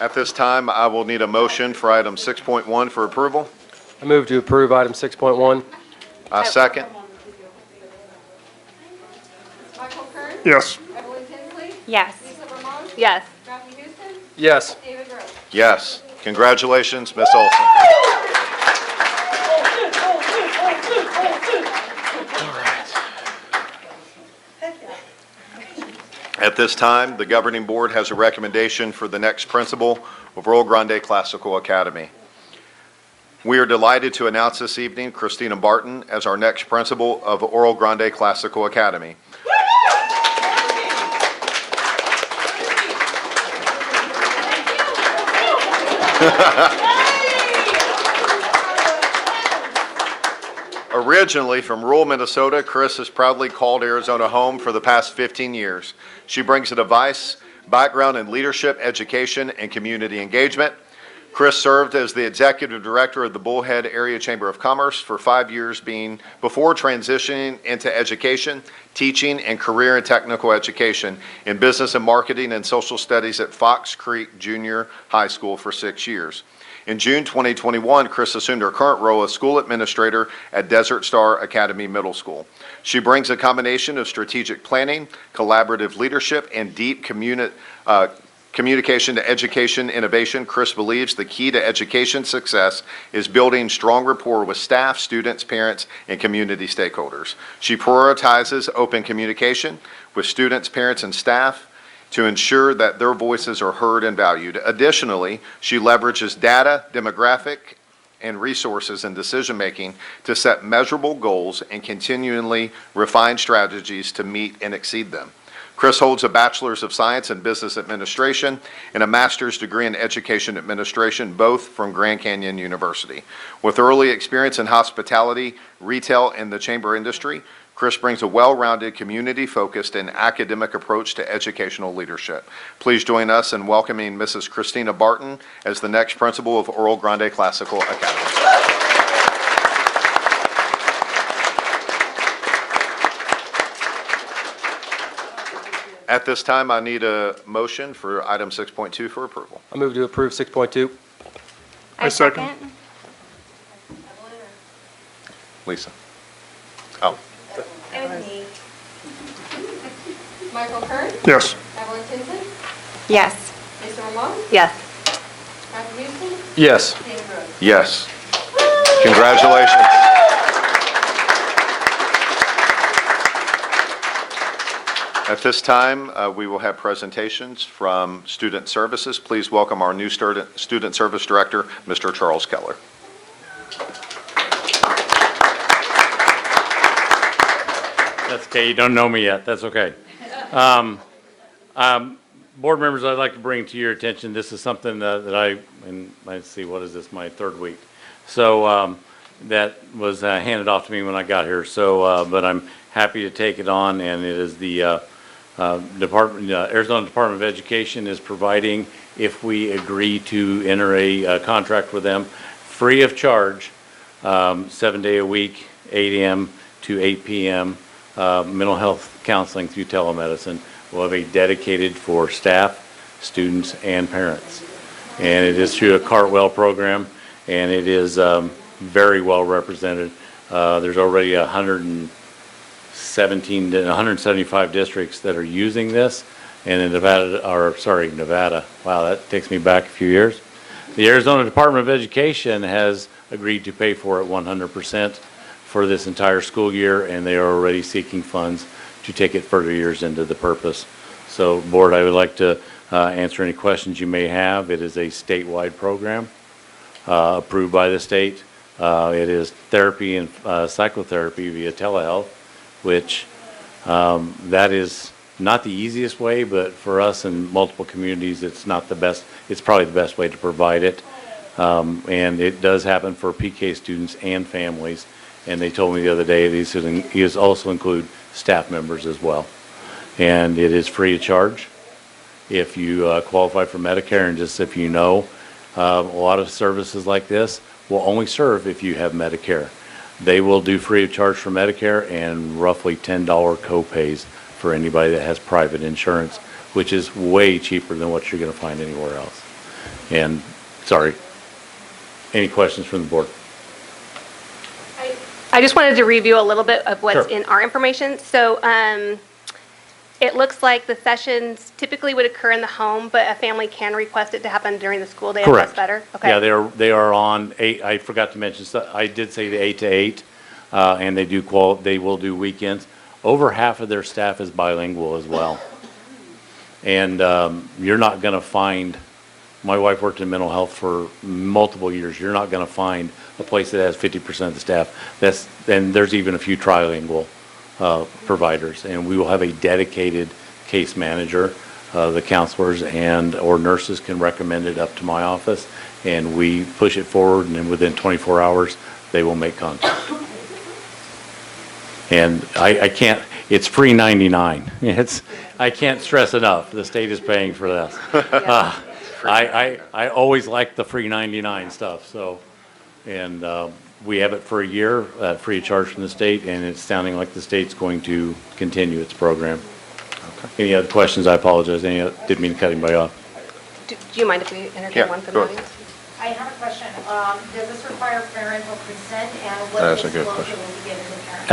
At this time, I will need a motion for item 6.1 for approval. I move to approve item 6.1. Second. Michael Kern? Yes. Evelyn Tinsley? Yes. Lisa Ramon? Yes. Matthew Houston? Yes. David Rose? Yes. Congratulations, Ms. Olson. At this time, the governing board has a recommendation for the next principal of Oro Grande Classical Academy. We are delighted to announce this evening Christina Barton as our next principal of Oro Grande Classical Academy. Originally from rural Minnesota, Chris has proudly called Arizona home for the past 15 years. She brings a diverse background in leadership, education, and community engagement. Chris served as the executive director of the Bullhead Area Chamber of Commerce for 5 years before transitioning into education, teaching, and career and technical education in business and marketing and social studies at Fox Creek Junior High School for 6 years. In June 2021, Chris assumed her current role as school administrator at Desert Star Academy Middle School. She brings a combination of strategic planning, collaborative leadership, and deep communication to education innovation. Chris believes the key to education success is building strong rapport with staff, students, parents, and community stakeholders. She prioritizes open communication with students, parents, and staff to ensure that their voices are heard and valued. Additionally, she leverages data, demographic, and resources in decision-making to set measurable goals and continually refine strategies to meet and exceed them. Chris holds a Bachelor's of Science in Business Administration and a Master's degree in Education Administration, both from Grand Canyon University. With early experience in hospitality, retail, and the chamber industry, Chris brings a well-rounded, community-focused, and academic approach to educational leadership. Please join us in welcoming Mrs. Christina Barton as the next principal of Oro Grande Classical Academy. At this time, I need a motion for item 6.2 for approval. I move to approve 6.2. I second. Lisa. Oh. It was me. Michael Kern? Yes. Evelyn Tinsley? Yes. Lisa Ramon? Yes. Matthew Houston? Yes. David Rose? Yes. Congratulations. At this time, we will have presentations from Student Services. Please welcome our new Student Service Director, Mr. Charles Keller. That's okay. You don't know me yet. That's okay. Board members, I'd like to bring to your attention, this is something that let's see, what is this, my third week? So that was handed off to me when I got here, so, but I'm happy to take it on, and it is the Arizona Department of Education is providing, if we agree to enter a contract with them, free of charge, 7 day a week, 8 a.m. to 8 p.m., mental health counseling through telemedicine. We'll have a dedicated for staff, students, and parents. And it is through a Cartwell program, and it is very well represented. There's already 175 districts that are using this, and in Nevada, wow, that takes me back a few years. The Arizona Department of Education has agreed to pay for it 100% for this entire school year, and they are already seeking funds to take it further years into the purpose. So, Board, I would like to answer any questions you may have. It is a statewide program approved by the state. It is therapy and psychotherapy via telehealth, which that is not the easiest way, but for us in multiple communities, it's not the best. It's probably the best way to provide it. And it does happen for PK students and families. And they told me the other day these also include staff members as well. And it is free of charge if you qualify for Medicare. And just if you know, a lot of services like this will only serve if you have Medicare. They will do free of charge for Medicare and roughly $10 co-pays for anybody that has private insurance, which is way cheaper than what you're going to find anywhere else. And sorry, any questions from the board? I just wanted to review a little bit of what's Sure. in our information. So it looks like the sessions typically would occur in the home, but a family can request it to happen during the school day. Correct. If that's better. Okay. Yeah, they are on 8. I forgot to mention. I did say the 8 to 8, and they will do weekends. Over half of their staff is bilingual as well, and you're not going to find. My wife worked in mental health for multiple years. You're not going to find a place that has 50% of the staff. And there's even a few trilingual providers, and we will have a dedicated case manager. The counselors or nurses can recommend it up to my office, and we push it forward, and then within 24 hours, they will make contact. And I can't, it's free 99. I can't stress enough, the state is paying for this. I always like the free 99 stuff, so, and we have it for a year, free of charge from the state, and it's sounding like the state's going to continue its program. Okay. Any other questions? I apologize. Didn't mean to cut anybody off. Do you mind if we entertain one from the audience? I have a question. Does this require parental consent, and what That's a good disclosure question. will be given to parents?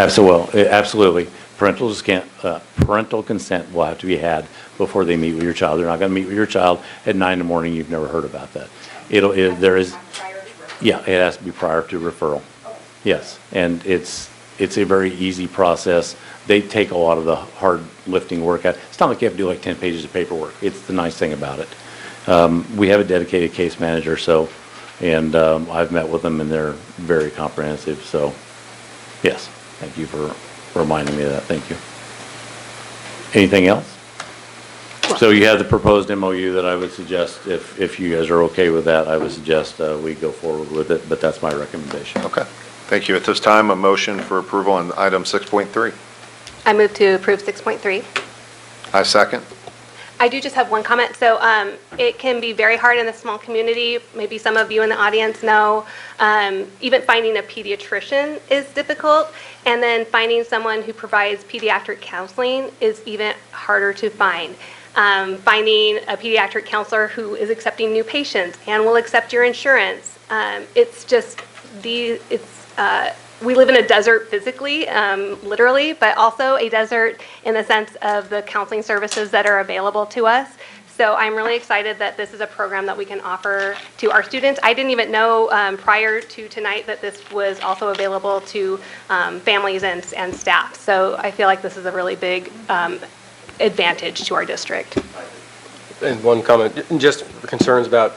Absolutely. Parental consent will have to be had before they meet with your child. They're not going to meet with your child at 9 in the morning. You've never heard about that. Yeah, it has to be prior to referral. Yes, and it's a very easy process. They take a lot of the hard lifting work out. It's not like you have to do like 10 pages of paperwork. It's the nice thing about it. We have a dedicated case manager, and I've met with them, and they're very comprehensive. So, yes, thank you for reminding me of that. Thank you. Anything else? So you have the proposed MOU that I would suggest, if you guys are okay with that, I would suggest we go forward with it, but that's my recommendation. Okay. Thank you. At this time, a motion for approval on item 6.3. I move to approve 6.3. I second. I do just have one comment. So it can be very hard in a small community. Maybe some of you in the audience know. Even finding a pediatrician is difficult. And then finding someone who provides pediatric counseling is even harder to find. Finding a pediatric counselor who is accepting new patients and will accept your insurance. We live in a desert physically, literally, but also a desert in the sense of the counseling services that are available to us. So I'm really excited that this is a program that we can offer to our students. I didn't even know prior to tonight that this was also available to families and staff. So I feel like this is a really big advantage to our district. And one comment, just concerns about,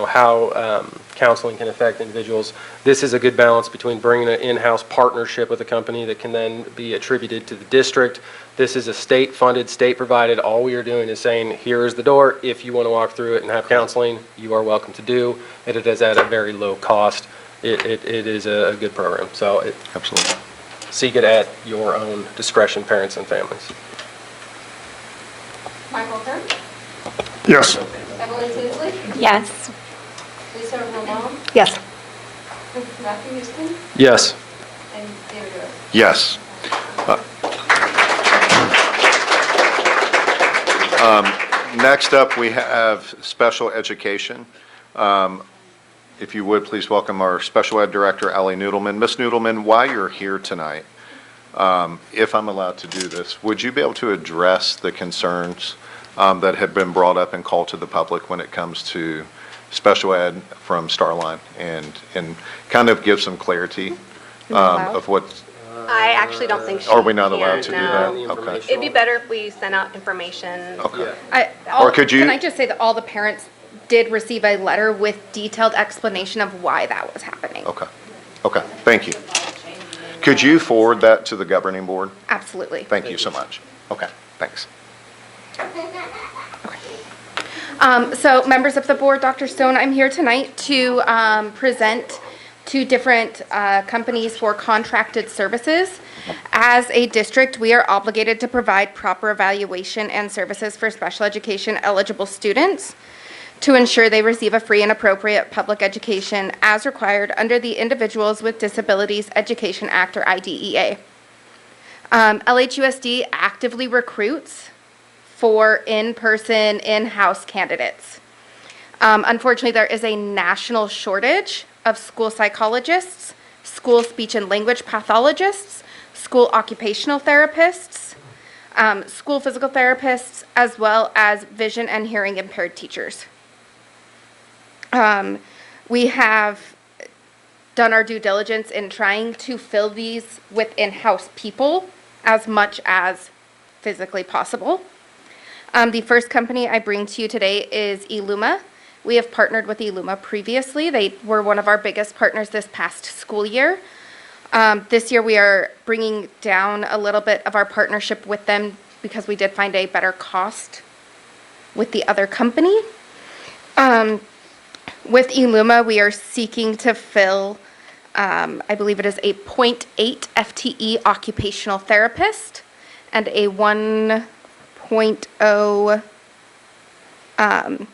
how counseling can affect individuals. This is a good balance between bringing an in-house partnership with a company that can then be attributed to the district. This is a state-funded, state-provided. All we are doing is saying, here is the door. If you want to walk through it and have counseling, you are welcome to do. And it is at a very low cost. It is a good program. So Absolutely. seek it at your own discretion, parents and families. Michael Kern? Yes. Evelyn Tinsley? Yes. Lisa Roman? Yes. Matthew Houston? Yes. And David Rose? Yes. Next up, we have special education. If you would, please welcome our special ed director, Allie Noodleman. Ms. Noodleman, while you're here tonight, if I'm allowed to do this, would you be able to address the concerns that have been brought up and called to the public when it comes to special ed from Starline and kind of give some clarity of what, I actually don't think she are we not can, allowed to do that? no. Okay. It'd be better if we sent out information. Okay. Or could you- Can I just say that all the parents did receive a letter with detailed explanation of why that was happening? Okay. Okay, thank you. Could you forward that to the governing board? Absolutely. Thank you so much. Okay, thanks. So members of the board, Dr. Stone, I'm here tonight to present two different companies for contracted services. As a district, we are obligated to provide proper evaluation and services for special education eligible students to ensure they receive a free and appropriate public education as required under the Individuals with Disabilities Education Act, or IDEA. LHUSD actively recruits for in-person, in-house candidates. Unfortunately, there is a national shortage of school psychologists, school speech and language pathologists, school occupational therapists, school physical therapists, as well as vision and hearing impaired teachers. We have done our due diligence in trying to fill these with in-house people as much as physically possible. The first company I bring to you today is Eluma. We have partnered with Eluma previously. They were one of our biggest partners this past school year. This year we are bringing down a little bit of our partnership with them because we did find a better cost with the other company. With Eluma, we are seeking to fill, I believe it is a 0.8 FTE occupational therapist and a 1.0, I'm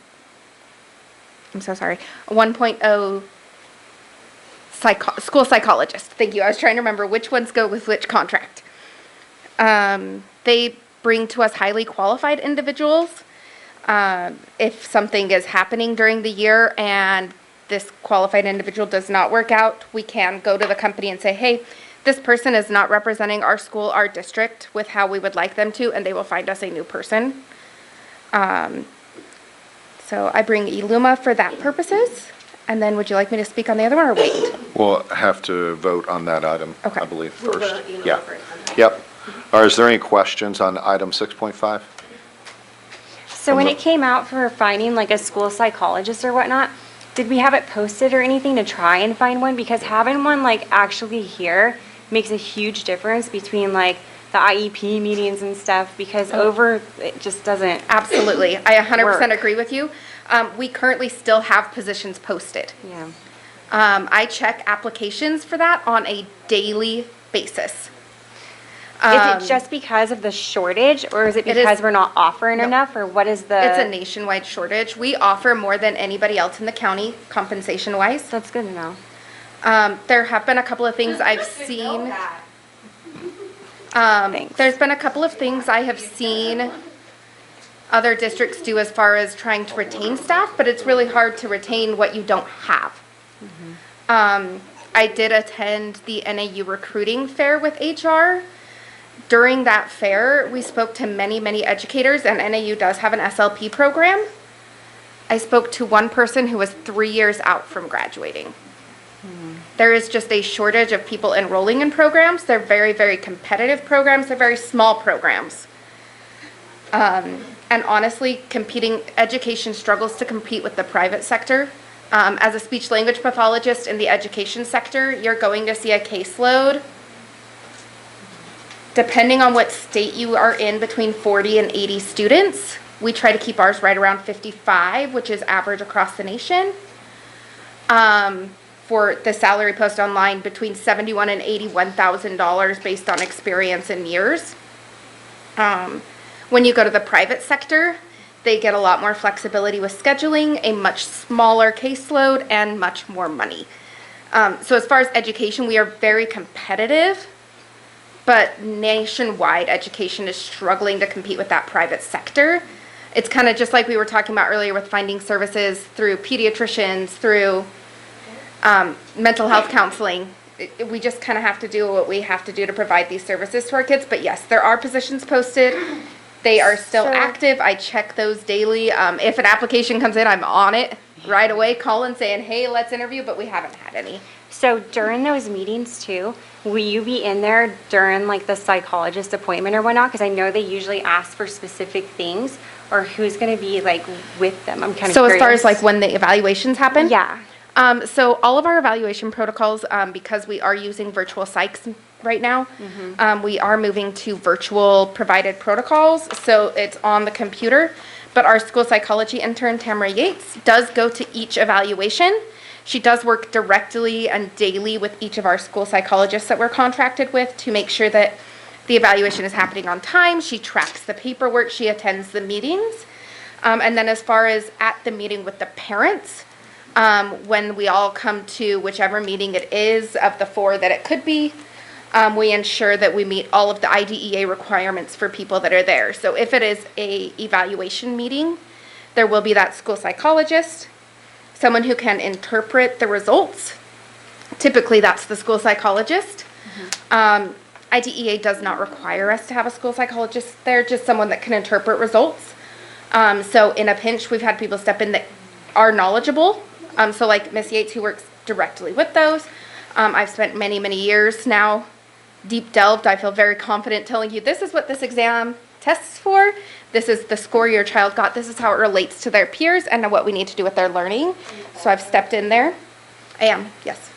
so sorry, a 1.0 school psychologist. Thank you. I was trying to remember which ones go with which contract. They bring to us highly qualified individuals. If something is happening during the year and this qualified individual does not work out, we can go to the company and say, hey, this person is not representing our school, our district with how we would like them to, and they will find us a new person. So I bring Eluma for that purposes. And then would you like me to speak on the other one or wait? We'll have to vote on that item, Okay. I believe, first. Yeah. Yep. All right, is there any questions on item 6.5? So when it came out for finding like a school psychologist or whatnot, did we have it posted or anything to try and find one? Because having one like actually here makes a huge difference between like the IEP meetings and stuff, because over, it just doesn't. Absolutely. I 100% work. agree with you. We currently still have positions posted. Yeah. I check applications for that on a daily basis. Is it just because of the shortage, or is it It is- because we're not offering No. enough, or what is the? It's a nationwide shortage. We offer more than anybody else in the county, compensation-wise. That's good to know. There have been a couple of things I've seen. There's been a couple of things I have seen other districts do as far as trying to retain staff, but it's really hard to retain what you don't have. I did attend the NAU recruiting fair with HR. During that fair, we spoke to many, many educators, and NAU does have an SLP program. I spoke to one person who was 3 years out from graduating. There is just a shortage of people enrolling in programs. They're very, very competitive programs. They're very small programs. And honestly, education struggles to compete with the private sector As a speech language pathologist in the education sector, you're going to see a caseload, depending on what state you are in, between 40 and 80 students. We try to keep ours right around 55, which is average across the nation. For the salary post online, between $71,000 and $81,000 based on experience and years. When you go to the private sector, they get a lot more flexibility with scheduling, a much smaller caseload, and much more money. So as far as education, we are very competitive, but nationwide education is struggling to compete with that private sector. It's kind of just like we were talking about earlier with finding services through pediatricians, through mental health counseling. We just kind of have to do what we have to do to provide these services to our kids. But yes, there are positions posted. They are still active. I check those daily. If an application comes in, I'm on it right away, calling, saying, hey, let's interview, but we haven't had any. So during those meetings too, will you be in there during like the psychologist appointment or whatnot? Because I know they usually ask for specific things, or who's going to be like with them? I'm kind of So curious. as far as like when the evaluations happen? Yeah. So all of our evaluation protocols, because we are using virtual psychs right now, we are moving to virtual provided protocols. So it's on the computer. But our school psychology intern, Tamara Yates, does go to each evaluation. She does work directly and daily with each of our school psychologists that we're contracted with to make sure that the evaluation is happening on time. She tracks the paperwork. She attends the meetings. And then as far as at the meeting with the parents, when we all come to whichever meeting it is of the 4 that it could be, we ensure that we meet all of the IDEA requirements for people that are there. So if it is a evaluation meeting, there will be that school psychologist, someone who can interpret the results. Typically, that's the school psychologist. IDEA does not require us to have a school psychologist there, just someone that can interpret results. So in a pinch, we've had people step in that are knowledgeable. So like Miss Yates, who works directly with those. I've spent many, many years now deep delved. I feel very confident telling you this is what this exam tests for. This is the score your child got. This is how it relates to their peers and what we need to do with their learning. So I've stepped in there. I am, yes.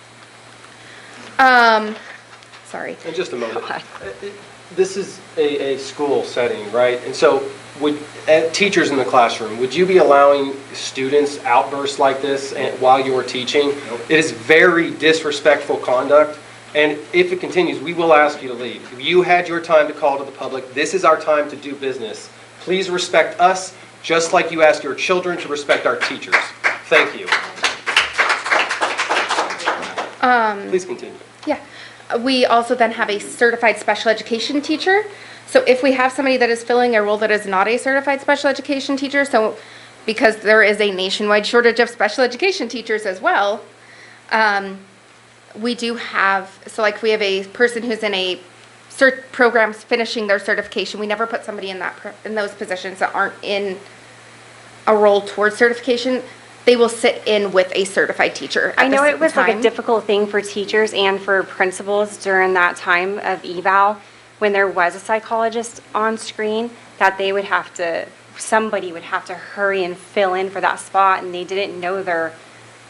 Sorry. In just a moment. This is a school setting, right? And so teachers in the classroom, would you be allowing students outbursts like this while you are teaching? Nope. It is very disrespectful conduct. And if it continues, we will ask you to leave. You had your time to call to the public. This is our time to do business. Please respect us, just like you ask your children to respect our teachers. Thank you. Please continue. Yeah. We also then have a certified special education teacher. So if we have somebody that is filling a role that is not a certified special education teacher, so because there is a nationwide shortage of special education teachers as well, we do have, so like we have a person who's in a cert programs finishing their certification. We never put somebody in those positions that aren't in a role towards certification. They will sit in with a certified teacher. I know it was like a difficult thing for teachers and for principals during that time of eval, when there was a psychologist on screen, that they would have to, somebody would have to hurry and fill in for that spot, and they didn't know their,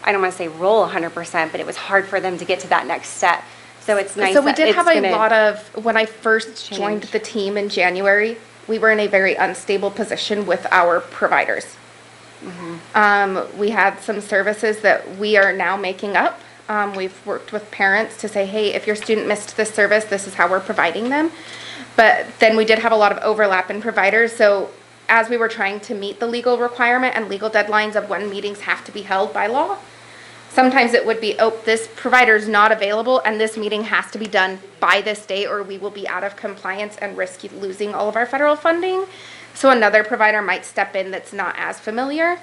I don't want to say role 100%, but it was hard for them to get to that next step. So it's nice. So we did have a lot of, when I first joined the team in January, we were in a very unstable position with our providers. We had some services that we are now making up. We've worked with parents to say, hey, if your student missed this service, this is how we're providing them. But then we did have a lot of overlap in providers. So as we were trying to meet the legal requirement and legal deadlines of when meetings have to be held by law, sometimes it would be, oh, this provider's not available and this meeting has to be done by this day or we will be out of compliance and risk losing all of our federal funding. So another provider might step in that's not as familiar.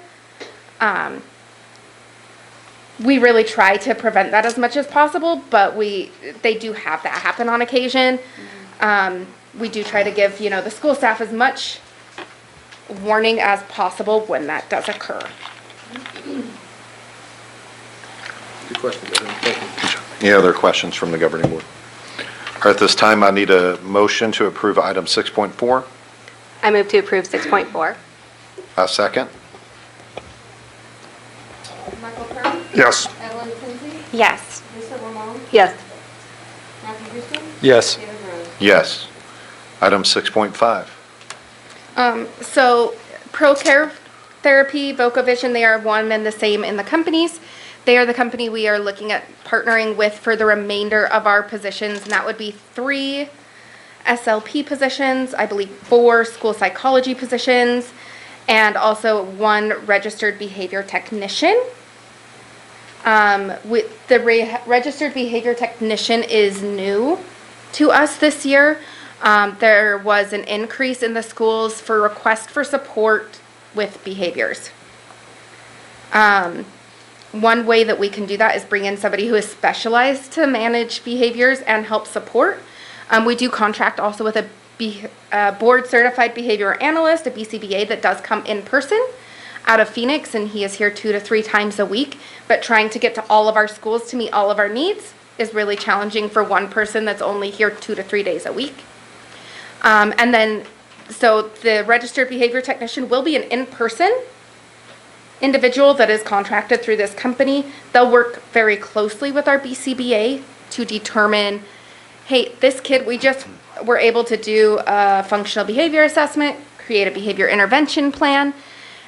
We really try to prevent that as much as possible, but they do have that happen on occasion. We do try to give, the school staff as much warning as possible when that does occur. Good question. Thank you. Any other questions from the governing board? All right, at this time, I need a motion to approve item 6.4. I move to approve 6.4. A second. Michael Pearl. Yes. Evelyn Lindsay. Yes. Lisa Roman. Yes. Matthew Houston. Yes. David Rose. Yes. Item 6.5. So ProCare Therapy, VocaVision, they are one and the same in the companies. They are the company we are looking at partnering with for the remainder of our positions, and that would be 3 SLP positions, I believe 4 school psychology positions, and also 1 registered behavior technician. With the registered behavior technician is new to us this year. There was an increase in the schools for request for support with behaviors. One way that we can do that is bring in somebody who is specialized to manage behaviors and help support. We do contract also with a board certified behavior analyst, a BCBA, that does come in person out of Phoenix, and he is here 2 to 3 times a week. But trying to get to all of our schools to meet all of our needs is really challenging for one person that's only here 2 to 3 days a week. And then, so the registered behavior technician will be an in-person individual that is contracted through this company. They'll work very closely with our BCBA to determine, hey, this kid, we just were able to do a functional behavior assessment, create a behavior intervention plan,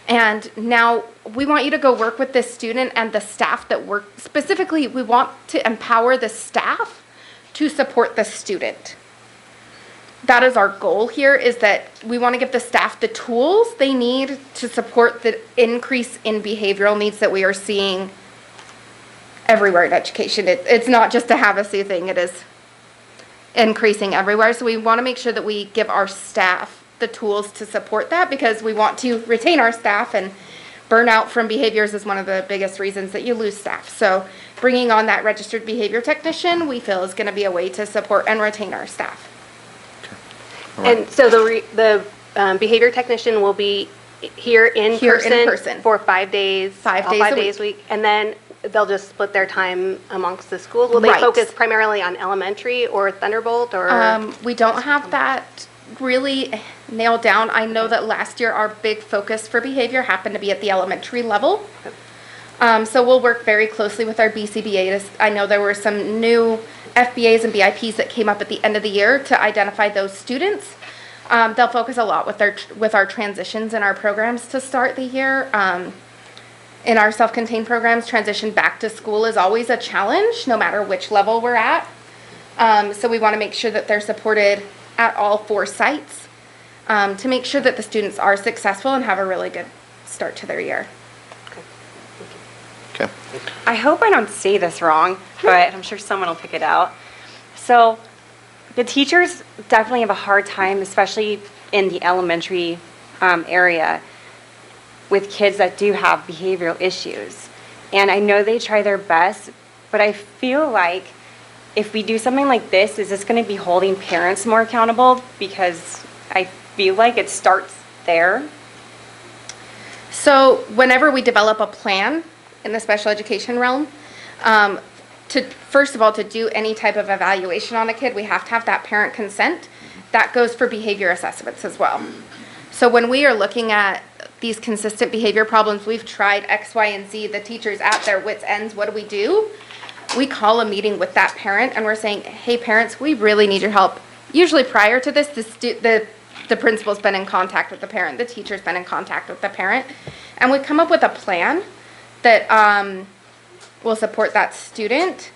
and now we want you to go work with this student and the staff that work. Specifically, we want to empower the staff to support the student. That is our goal here, is that we want to give the staff the tools they need to support the increase in behavioral needs that we are seeing everywhere in education. It's not just a Havasu thing, it is increasing everywhere. So we want to make sure that we give our staff the tools to support that, because we want to retain our staff, and burnout from behaviors is one of the biggest reasons that you lose staff. So bringing on that registered behavior technician, we feel, is going to be a way to support and retain our staff. And so the behavior technician will be here in person for 5 days, 5 days 5 a days a week, and then they'll just split their time amongst the schools. Will they Right. focus primarily on elementary or Thunderbolt, or? We don't have that really nailed down. I know that last year our big focus for behavior happened to be at the elementary level. So we'll work very closely with our BCBA. I know there were some new FBAs and BIPs that came up at the end of the year to identify those students. They'll focus a lot with our transitions in our programs to start the year. In our self-contained programs, transition back to school is always a challenge, no matter which level we're at. So we want to make sure that they're supported at all 4 sites to make sure that the students are successful and have a really good start to their year. Okay. I hope I don't say this wrong, but I'm sure someone will pick it out. So the teachers definitely have a hard time, especially in the elementary area, with kids that do have behavioral issues. And I know they try their best, but I feel like if we do something like this, is this going to be holding parents more accountable? Because I feel like it starts there. So whenever we develop a plan in the special education realm, first of all, to do any type of evaluation on a kid, we have to have that parent consent. That goes for behavior assessments as well. So when we are looking at these consistent behavior problems, we've tried X, Y, and Z, the teachers at their wits' ends, what do? We call a meeting with that parent and we're saying, hey parents, we really need your help. Usually prior to this, the principal's been in contact with the parent, the teacher's been in contact with the parent, and we come up with a plan that will support that student,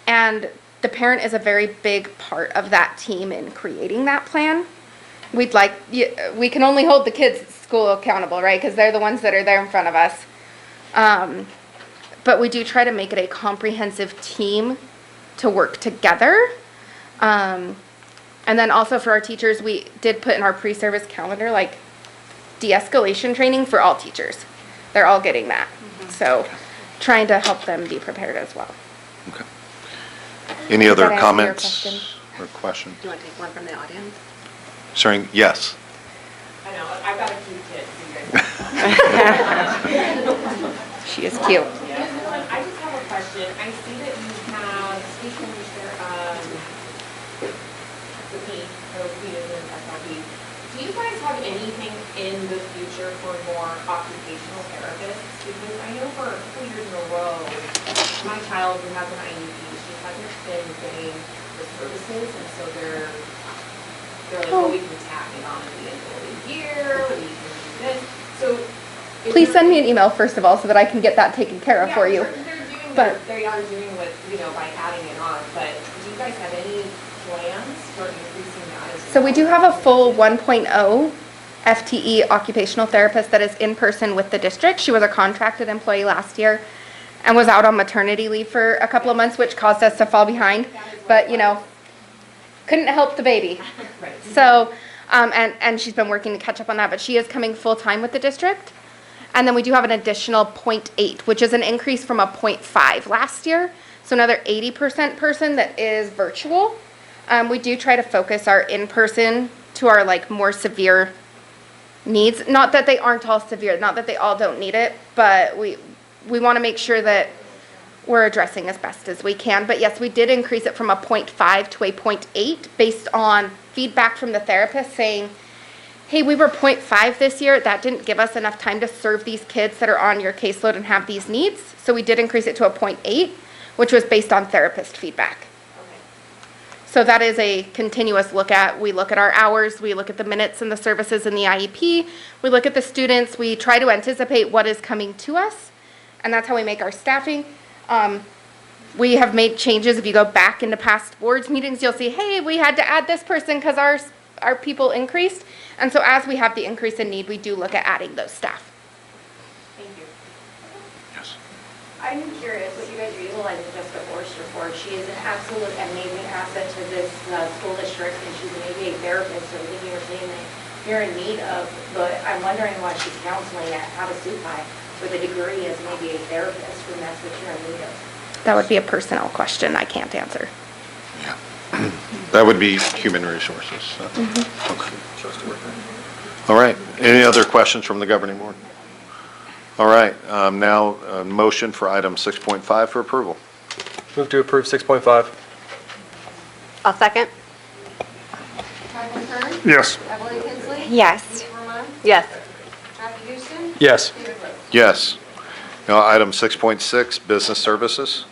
and the parent is a very big part of that team in creating that plan. We can only hold the kids at school accountable, right? Because they're the ones that are there in front of us. But we do try to make it a comprehensive team to work together. And then also for our teachers, we did put in our pre-service calendar, like de-escalation training for all teachers. They're all getting that. So trying to help them be prepared as well. Okay. Any other Does that answer your comments question? or questions? Do you want to take one from the audience? Sorry, yes. I know, I've got a cute kid, so you guys. She is cute. I just have a question. I see that you have speech English, the P, so P is in SLP. Do you guys have have anything in the future for more occupational therapists? Because I know for a couple years in a row, my child who has an IEP, she hasn't been getting the services, and so they're like, oh, we can tack it on at the end of the year, we can do this. So. if Please you're- send me an email first of all so that I can get that taken care of for you. They are doing what, by adding it on, but do you guys have any plans for increasing that as well? So we do have a full 1.0 FTE occupational therapist that is in person with the district. She was a contracted employee last year and was out on maternity leave for a couple of months, which caused us to fall behind. But, couldn't help the baby. So, and she's been working to catch up on that, but she is coming full-time with the district. And then we do have an additional 0.8, which is an increase from a 0.5 last year. So another 80% person that is virtual. We do try to focus our in-person to our more severe needs. Not that they aren't all severe, not that they all don't need it, but we want to make sure that we're addressing as best as we can. But yes, we did increase it from a 0.5 to a 0.8 based on feedback from the therapist saying, hey, we were 0.5 this year. That didn't give us enough time to serve these kids that are on your caseload and have these needs. So we did increase it to a 0.8, which was based on therapist feedback. So that is a continuous look at. We look at our hours, we look at the minutes and the services in the IEP, we look at the students, we try to anticipate what is coming to us, and that's how we make our staffing. We have made changes. If you go back into past boards meetings, you'll see, hey, we had to add this person because our people increased. And so as we have the increase in need, we do look at adding those staff. Thank you. I'm curious what you guys are utilizing Jessica Forrester for. She is an absolute amazing asset to this school district, and she's an ABA therapist, so everything you were saying that you're in need of, but I'm wondering why she's counseling at Havasupai with a degree as maybe a therapist, when that's what you're in need of. That would be a personnel question I can't answer. That would be human resources. So. Okay. All right. Any other questions from the governing board? All right. Now, a motion for item 6.5 for approval. Move to approve 6.5. I'll second. Michael Kern? Yes. Evelyn Kinsley? Yes. Kate Roman? Yes. Matthew Houston? Yes. David Rose? Yes. Now, item 6.6, business services.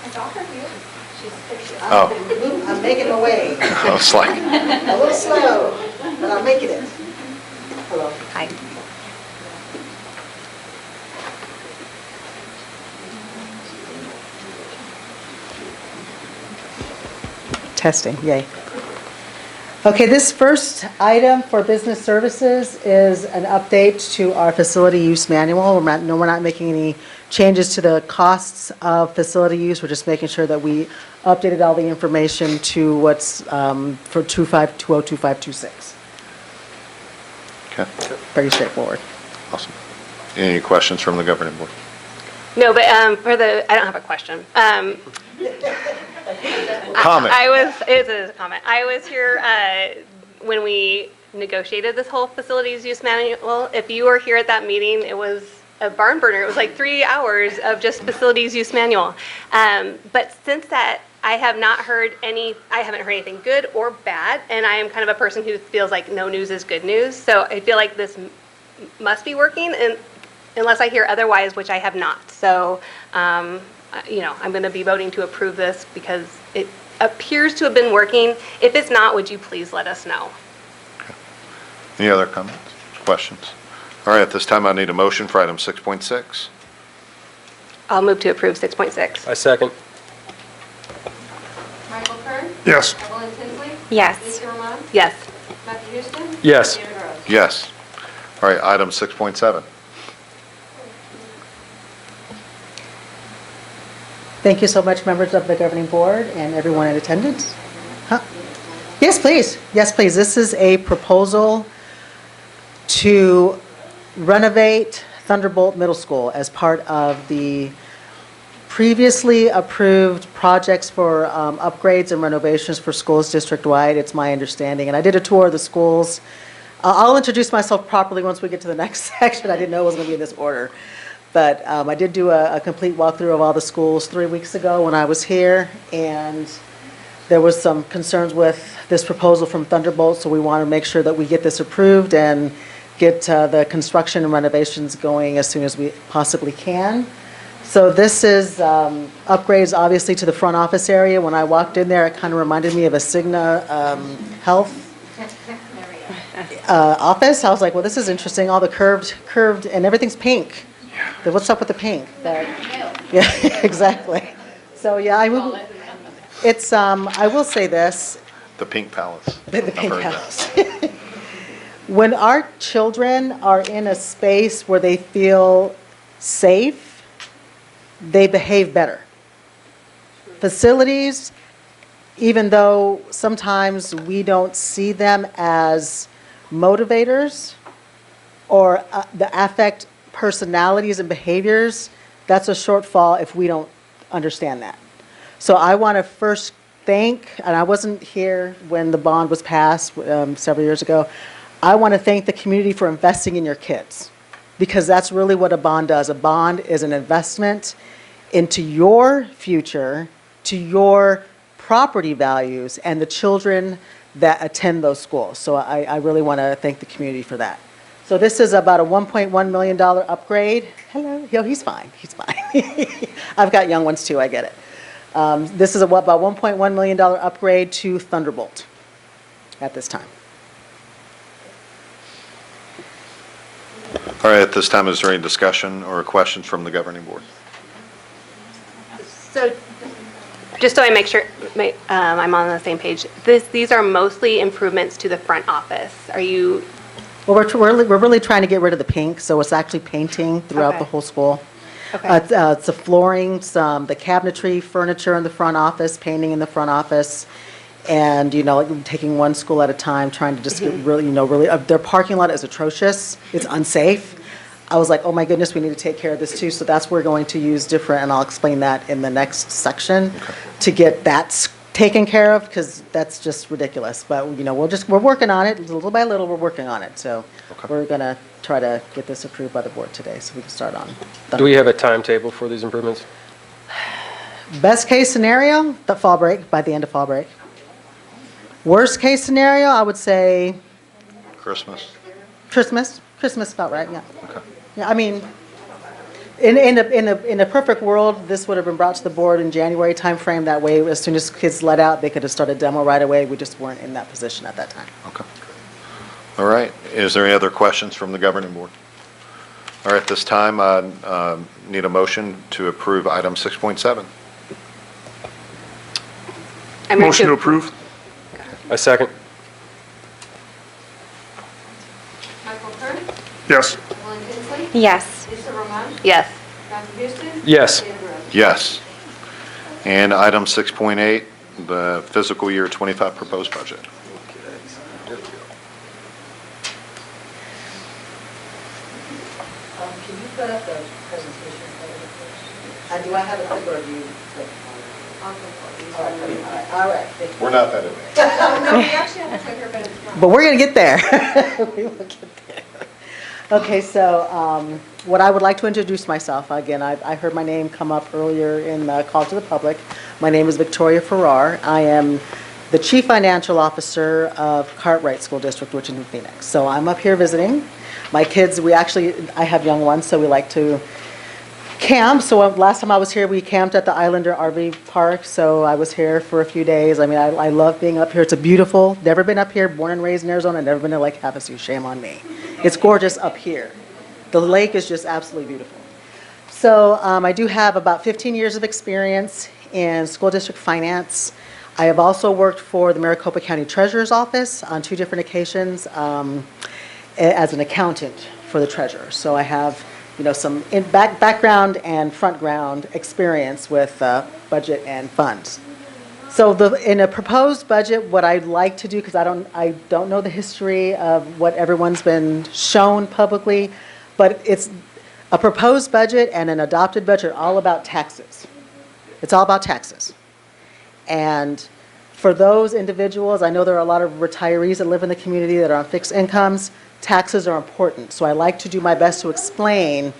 It's all her view. She's fixed it. Oh. I'm making my way. I was like, A little slow, but I'm making it. Hello. Hi. Testing, yay. Okay, this first item for business services is an update to our facility use manual. We're not making any changes to the costs of facility use. We're just making sure that we updated all the information to what's for 202526. okay, Pretty straightforward. awesome. Any questions from the governing board? No, but I don't have a question. Comment. It is a comment. I was here when we negotiated this whole facilities use manual. If you were here at that meeting, it was a barn burner. It was like 3 hours of just facilities use manual. But since that, I haven't heard anything good or bad, and I am kind of a person who feels like no news is good news. So I feel like this must be working, and unless I hear otherwise, which I have not. So, I'm going to be voting to approve this because it appears to have been working. If it's not, would you please let us know? Any other comments, questions? All right, at this time, I need a motion for item 6.6. I'll move to approve 6.6. I second. Michael Kern? Yes. Evelyn Kinsley? Yes. Kate Roman? Yes. Matthew Houston? Yes. David Rose? Yes. All right, item 6.7. Thank you so much, members of the governing board and everyone in attendance. Huh? Yes, please. Yes, please. This is a proposal to renovate Thunderbolt Middle School as part of the previously approved projects for upgrades and renovations for schools district-wide, it's my understanding. And I did a tour of the schools. I'll introduce myself properly once we get to the next section. I didn't know it was going to be in this order. But I did do a complete walkthrough of all the schools 3 weeks ago when I was here, and there was some concerns with this proposal from Thunderbolt, so we want to make sure that we get this approved and get the construction and renovations going as soon as we possibly can. So this is upgrades, obviously, to the front office area. When I walked in there, it kind of reminded me of a Cigna Health office. I was like, well, this is interesting, all the curved, and everything's pink. What's up with the pink? Yeah, exactly. So, yeah, I will say this. The Pink Palace. The Pink Palace. When our children are in a space where they feel safe, they behave better. Facilities, even though sometimes we don't see them as motivators or that affect personalities and behaviors, that's a shortfall if we don't understand that. So I want to first thank, and I wasn't here when the bond was passed several years ago, I want to thank the community for investing in your kids, because that's really what a bond does. A bond is an investment into your future, to your property values, and the children that attend those schools. So I really want to thank the community for that. So this is about a $1.1 million upgrade. Hello, yo, he's fine, he's fine. I've got young ones too, I get it. This is about $1.1 million upgrade to Thunderbolt at this time. All right, at this time, is there any discussion or questions from the governing board? So, just so I make sure I'm on the same page, these are mostly improvements to the front office. Are you? Well, we're really trying to get rid of the pink, so it's actually painting throughout the whole school. Okay. It's the flooring, the cabinetry, furniture in the front office, painting in the front office, and, like taking one school at a time, trying to just get really, their parking lot is atrocious. It's unsafe. I was like, oh my goodness, we need to take care of this too. So that's where we're going to use different, and I'll explain that in the next section, to get that taken care of, because that's just ridiculous. But, we're working on it. Little by little, we're working on it. So we're going to try to get this approved by the board today so we can start on. Do we have a timetable for these improvements? Best case scenario, the fall break, by the end of fall break. Worst case scenario, I would say Christmas. Christmas about right, yeah. Okay. Yeah, I mean, in a perfect world, this would have been brought to the board in January timeframe. That way, as soon as kids let out, they could have started demo right away. We just weren't in that position at that time. Okay. All right. Is there any other questions from the governing board? All right, this time, need a motion to approve item 6.7. Motion to approve. A second. Michael Kern? Yes. Ellen Kinsley? Yes. Lisa Roman? Yes. Matthew Houston? Yes. David Rose? Yes. And item 6.8, the fiscal year 25 proposed budget. Can you put up the presentation? Do I have a clip, or do you? All right. We're not that advanced. No, we actually have a clicker, but it's not. But we're going to get there. We will get there. Okay, so what I would like to introduce myself, again, I heard my name come up earlier in the call to the public. My name is Victoria Farrar. I am the Chief Financial Officer of Cartwright School District, which is in Phoenix. So I'm up here visiting. My kids, I have young ones, so we like to camp. So last time I was here, we camped at the Islander RV Park, so I was here for a few days. I mean, I love being up here. It's beautiful. Never been up here, born and raised in Arizona, never been to Lake Havasu. Shame on me. It's gorgeous up here. The lake is just absolutely beautiful. So I do have about 15 years of experience in school district finance. I have also worked for the Maricopa County Treasurer's Office on 2 different occasions as an accountant for the treasurer. So I have some background and front ground experience with budget and funds. So in a proposed budget, what I'd like to do, because I don't know the history of what everyone's been shown publicly, but it's a proposed budget and an adopted budget are all about taxes. It's all about taxes. And for those individuals, I know there are a lot of retirees that live in the community that are on fixed incomes. Taxes are important. So I like to do my best to explain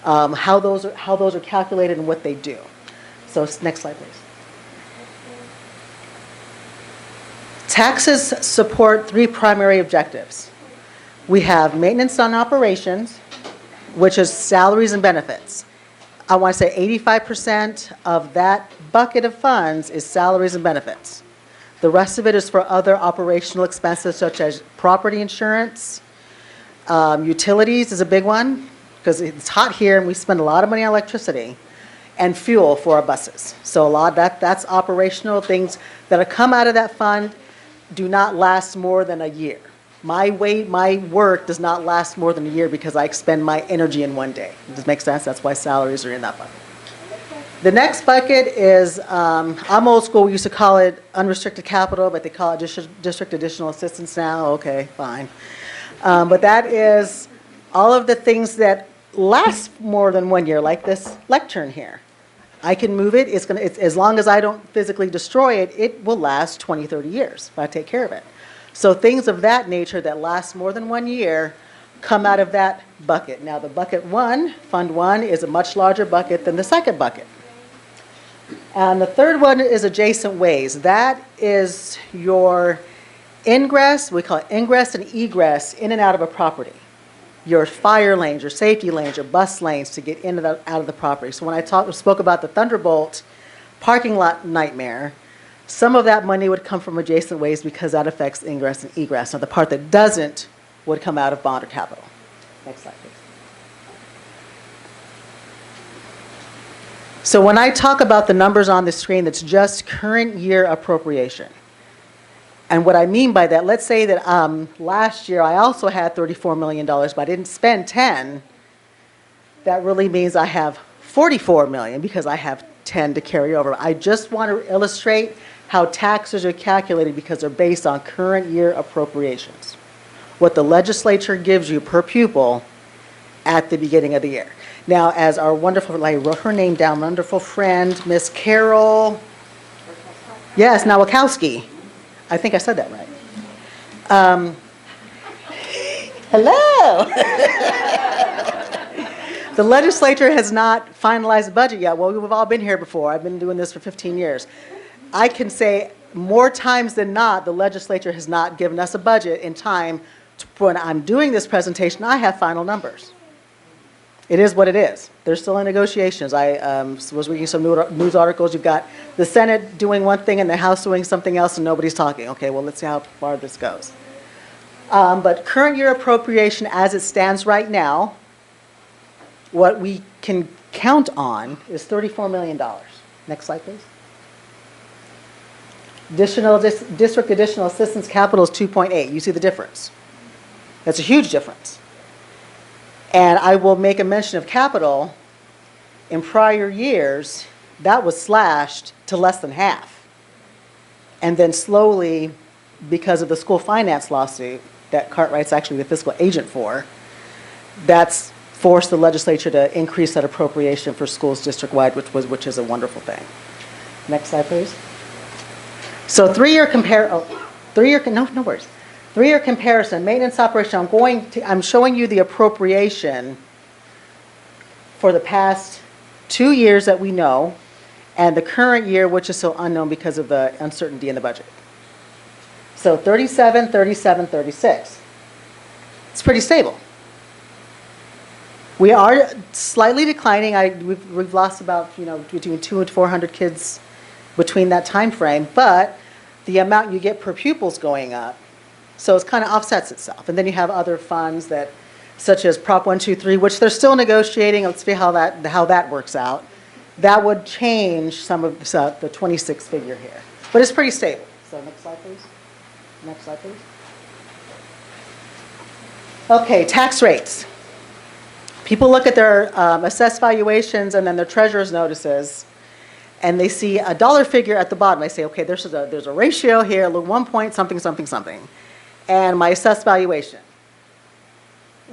how those are calculated and what they do. So next slide, please. Taxes support three primary objectives. We have maintenance on operations, which is salaries and benefits. I want to say 85% of that bucket of funds is salaries and benefits. The rest of it is for other operational expenses such as property insurance, utilities is a big one because it's hot here and we spend a lot of money on electricity, and fuel for our buses. So a lot of that's operational things that come out of that fund do not last more than a year. My work does not last more than a year because I expend my energy in one day. Does this make sense? That's why salaries are in that bucket. The next bucket is, I'm old school, we used to call it unrestricted capital, but they call it district additional assistance now. Okay, fine. But that is all of the things that last more than 1 year, like this lectern here. I can move it, it's as long as I don't physically destroy it, it will last 20, 30 years if I take care of it. So things of that nature that last more than 1 year come out of that bucket. Now the bucket one, fund one, is a much larger bucket than the second bucket. And the third one is adjacent ways. That is your ingress, we call it ingress and egress in and out of a property. Your fire lanes, your safety lanes, your bus lanes to get in and out of the property. So when I spoke about the Thunderbolt parking lot nightmare, some of that money would come from adjacent ways because that affects ingress and egress. Now the part that doesn't would come out of bond or capital. Next slide, please. So when I talk about the numbers on the screen, that's just current year appropriation. And what I mean by that, let's say that last year I also had $34 million, but I didn't spend 10. That really means I have 44 million because I have 10 to carry over. I just want to illustrate how taxes are calculated because they're based on current year appropriations. What the legislature gives you per pupil at the beginning of the year. Now, as our wonderful, I wrote her name down, wonderful friend, Miss Carol, yes, Nowakowski. I think I said that right. Hello. The legislature has not finalized the budget yet. Well, we've all been here before. I've been doing this for 15 years. I can say more times than not, the legislature has not given us a budget in time. When I'm doing this presentation, I have final numbers. It is what it is. They're still in negotiations. I was reading some news articles. You've got the Senate doing one thing and the House doing something else and nobody's talking. Okay, well, let's see how far this goes. But current year appropriation as it stands right now, what we can count on is $34 million. Next slide, please. District additional assistance capital is 2.8. You see the difference. That's a huge difference. And I will make a mention of capital. In prior years, that was slashed to less than half. And then slowly, because of the school finance lawsuit that Cartwright's actually the fiscal agent for, that's forced the legislature to increase that appropriation for schools district-wide, which is a wonderful thing. Next slide, please. So three-year comparison, maintenance operation. I'm showing you the appropriation for the past 2 years that we know, and the current year, which is so unknown because of the uncertainty in the budget. So 37, 37, 36. It's pretty stable. We are slightly declining. We've lost about between 200 and 400 kids between that time frame, but the amount you get per pupil is going up. So it kind of offsets itself. And then you have other funds that, such as Prop 123, which they're still negotiating. Let's see how that works out. That would change some of the 26 figure here. But it's pretty stable. So next slide, please. Next slide, please. Okay, tax rates. People look at their assessed valuations and then their treasurer's notices, and they see a dollar figure at the bottom. They say, okay, there's a ratio here, look, 1 point something, something, something. And my assessed valuation.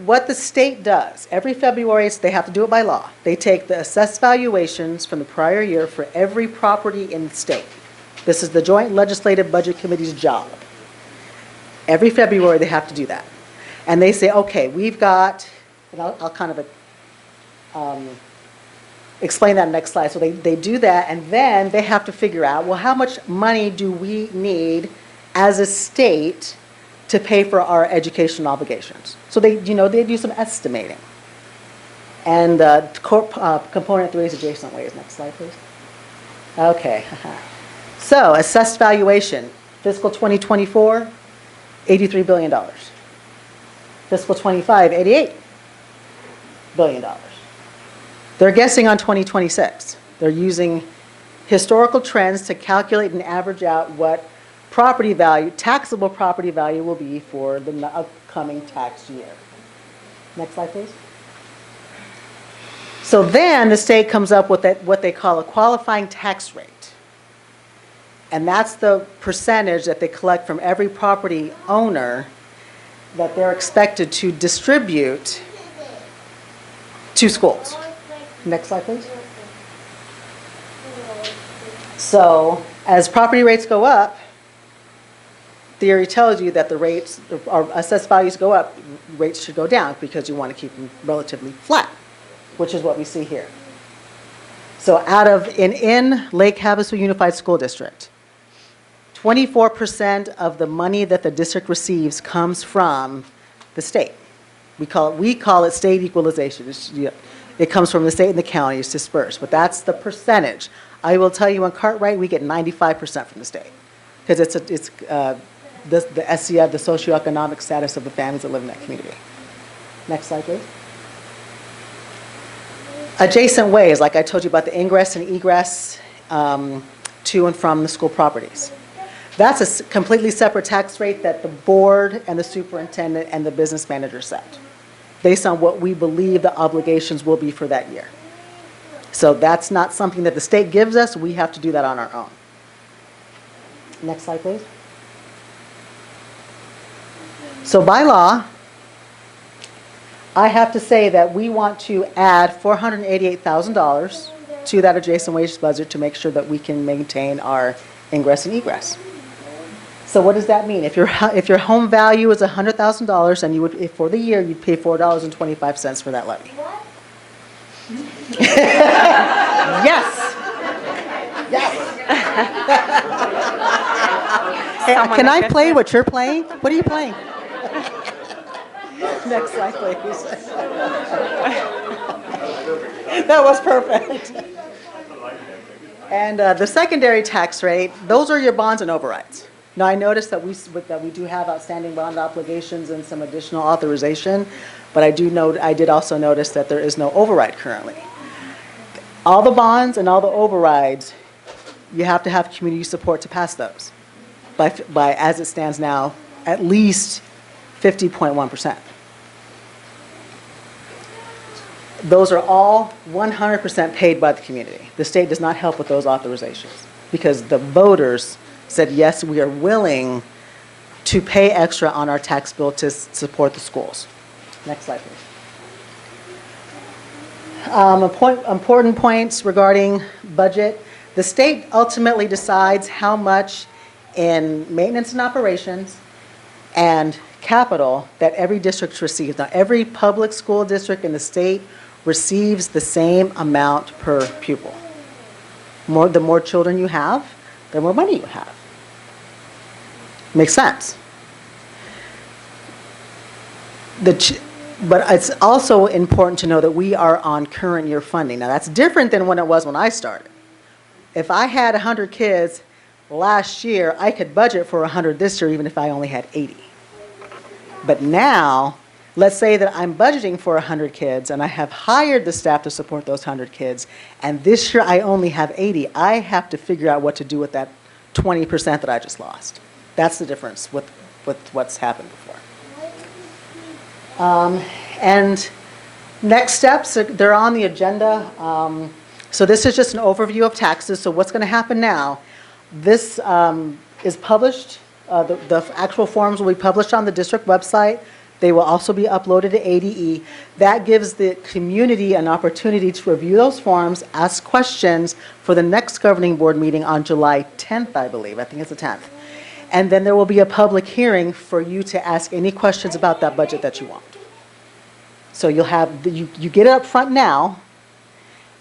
What the state does, every February, they have to do it by law. They take the assessed valuations from the prior year for every property in the state. This is the Joint Legislative Budget Committee's job. Every February, they have to do that. And they say, okay, we've got, and I'll kind of explain that next slide. So they do that, and then they have to figure out, well, how much money do we need as a state to pay for our educational obligations? So they do some estimating. And component 3 is adjacent ways. Next slide, please. Okay. So assessed valuation, fiscal 2024, $83 billion. Fiscal 25, $88 billion. They're guessing on 2026. They're using historical trends to calculate and average out what property value, taxable property value will be for the upcoming tax year. Next slide, please. So then the state comes up with what they call a qualifying tax rate. And that's the percentage that they collect from every property owner that they're expected to distribute to schools. Next slide, please. So as property rates go up, theory tells you that the rates, or assessed values go up, rates should go down because you want to keep them relatively flat, which is what we see here. So in Lake Havasu Unified School District, 24% of the money that the district receives comes from the state. We call it state equalization. It comes from the state and the county. It's dispersed, but that's the percentage. I will tell you, on Cartwright, we get 95% from the state because it's the SEF, the socioeconomic status of the families that live in that community. Next slide, please. Adjacent ways, like I told you about the ingress and egress to and from the school properties. That's a completely separate tax rate that the board and the superintendent and the business manager set based on what we believe the obligations will be for that year. So that's not something that the state gives us. We have to do that on our own. Next slide, please. So by law, I have to say that we want to add $488,000 to that adjacent wages budget to make sure that we can maintain our ingress and egress. So what does that mean? If your home value is $100,000, then you would, for the year, you'd pay $4.25 for that levy. Yes. Hey, can I play what you're playing? What are you playing? Next slide, please. That was perfect. And the secondary tax rate, those are your bonds and overrides. Now, I noticed that we do have outstanding bond obligations and some additional authorization, but I did also notice that there is no override currently. All the bonds and all the overrides, you have to have community support to pass those. By as it stands now, at least 50.1%. Those are all 100% paid by the community. The state does not help with those authorizations because the voters said, yes, we are willing to pay extra on our tax bill to support the schools. Next slide, please. Important points regarding budget. The state ultimately decides how much in maintenance and operations and capital that every district receives. Now, every public school district in the state receives the same amount per pupil. The more children you have, the more money you have. Makes sense. But it's also important to know that we are on current year funding. Now, that's different than when it was when I started. If I had 100 kids last year, I could budget for 100 this year, even if I only had 80. But now, let's say that I'm budgeting for 100 kids, and I have hired the staff to support those 100 kids, and this year I only have 80. I have to figure out what to do with that 20% that I just lost. That's the difference with what's happened before. And next steps, they're on the agenda. So this is just an overview of taxes. So what's going to happen now? This is published. The actual forms will be published on the district website. They will also be uploaded to ADE. That gives the community an opportunity to review those forms, ask questions for the next governing board meeting on July 10th, I believe. I think it's the 10th. And then there will be a public hearing for you to ask any questions about that budget that you want. So you'll have, you get it up front now,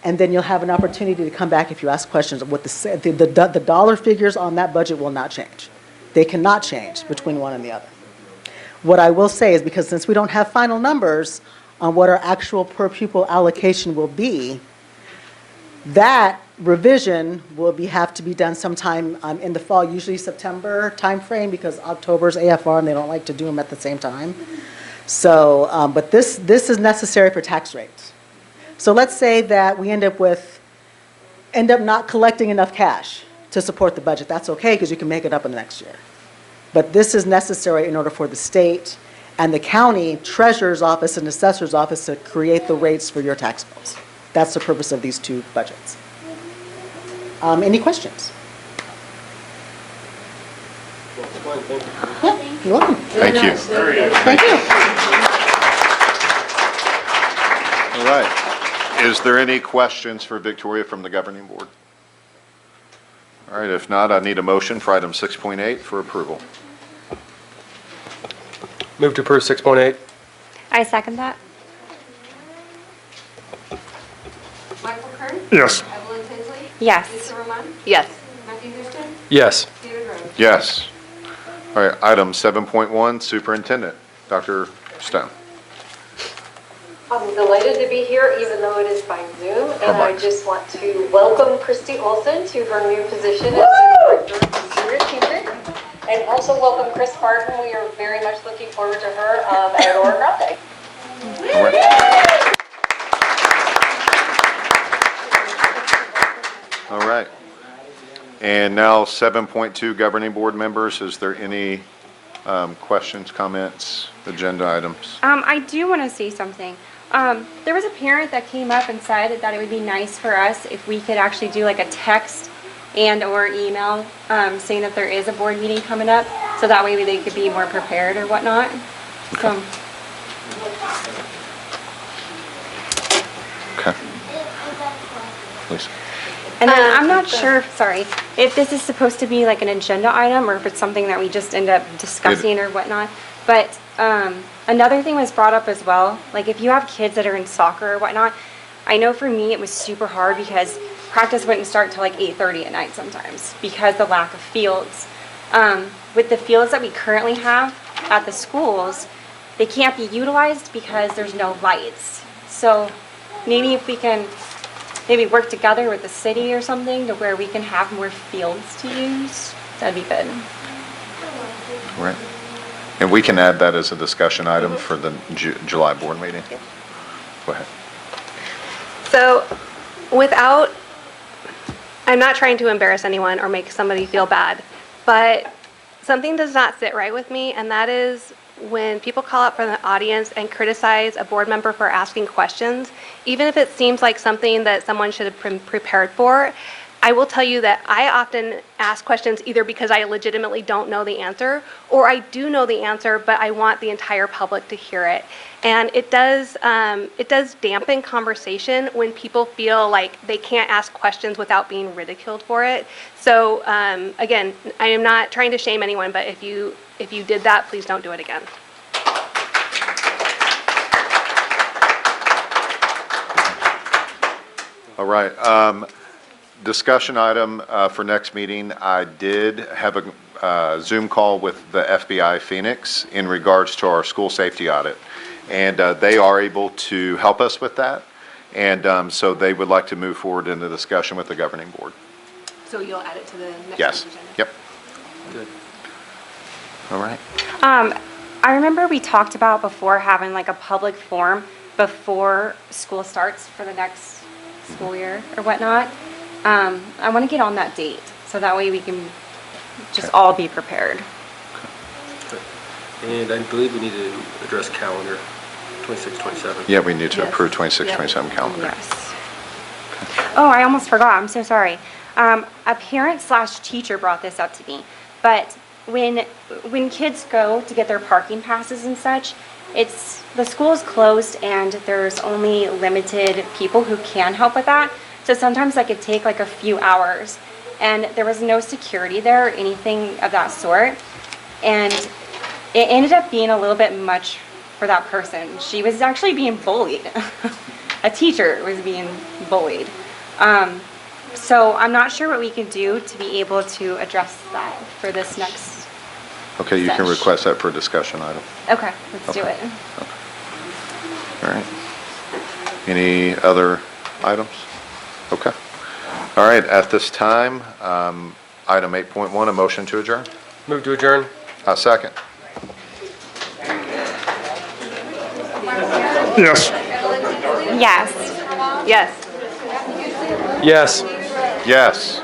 and then you'll have an opportunity to come back if you ask questions. What the dollar figures on that budget will not change. They cannot change between one and the other. What I will say is, because since we don't have final numbers on what our actual per pupil allocation will be, that revision will have to be done sometime in the fall, usually September timeframe, because October's AFR and they don't like to do them at the same time. So, but this is necessary for tax rates. So let's say that we end up not collecting enough cash to support the budget. That's okay, because you can make it up in the next year. But this is necessary in order for the state and the county treasurer's office and assessor's office to create the rates for your tax bills. That's the purpose of these two budgets. Any questions? Yeah, you're welcome. Thank you. Thank you. All right. Is there any questions for Victoria from the governing board? All right, if not, I need a motion for item 6.8 for approval. Move to approve 6.8. I second that. Michael Kern? Yes. Evelyn Tinsley? Yes. Lisa Roman? Yes. Matthew Houston? Yes. David Rose? Yes. All right, item 7.1, superintendent, Dr. Stone. I'm delighted to be here, even though it is by Zoom, and I just want to welcome Christy Olson to her new position as Director of Student Teaching, and also welcome Chris Barton. We are very much looking forward to her at Oro Grande. All right. All right. And now 7.2, governing board members. Is there any questions, comments, agenda items? I do want to say something. There was a parent that came up and said that it would be nice for us if we could actually do like a text and or email saying that there is a board meeting coming up, so that way they could be more prepared or whatnot. So. Okay. Lisa. And then I'm not sure, sorry, if this is supposed to be like an agenda item or if it's something that we just end up discussing or whatnot. But another thing was brought up as well, like if you have kids that are in soccer or whatnot, I know for me it was super hard because practice wouldn't start till like 8:30 at night sometimes because the lack of fields. With the fields that we currently have at the schools, they can't be utilized because there's no lights. So maybe if we can work together with the city or something to where we can have more fields to use, that'd be good. All right. And we can add that as a discussion item for the July board meeting. Go ahead. So I'm not trying to embarrass anyone or make somebody feel bad, but something does not sit right with me, and that is when people call up from the audience and criticize a board member for asking questions, even if it seems like something that someone should have been prepared for. I will tell you that I often ask questions either because I legitimately don't know the answer, or I do know the answer, but I want the entire public to hear it. And it does dampen conversation when people feel like they can't ask questions without being ridiculed for it. So again, I am not trying to shame anyone, but if you did that, please don't do it again. All right. Discussion item for next meeting. I did have a Zoom call with the FBI Phoenix in regards to our school safety audit. And they are able to help us with that. And so they would like to move forward in the discussion with the governing board. So you'll add it to the next Yes. agenda? Yep. Good. All right. I remember we talked about before having like a public forum before school starts for the next school year or whatnot. I want to get on that date so that way we can just all be prepared. And I believe we need to address calendar 26, 27. Yeah, we need to Yes. approve 26, Yep. 27 calendar. Yes. Oh, I almost forgot. I'm so sorry. A parent/teacher brought this up to me, but when kids go to get their parking passes and such, the school is closed and there's only limited people who can help with that. So sometimes that could take like a few hours, and there was no security there or anything of that sort, and it ended up being a little bit much for that person. She was actually being bullied. a teacher was being bullied. So I'm not sure what we can do to be able to address that for this next. Okay, you can Sesh. request that for a discussion item. Okay, let's do Okay. it. All right. Any other items? Okay. All right, at this time, item 8.1, a motion to adjourn. Move to adjourn. Second. Yes. Yes. Yes. Yes. Yes.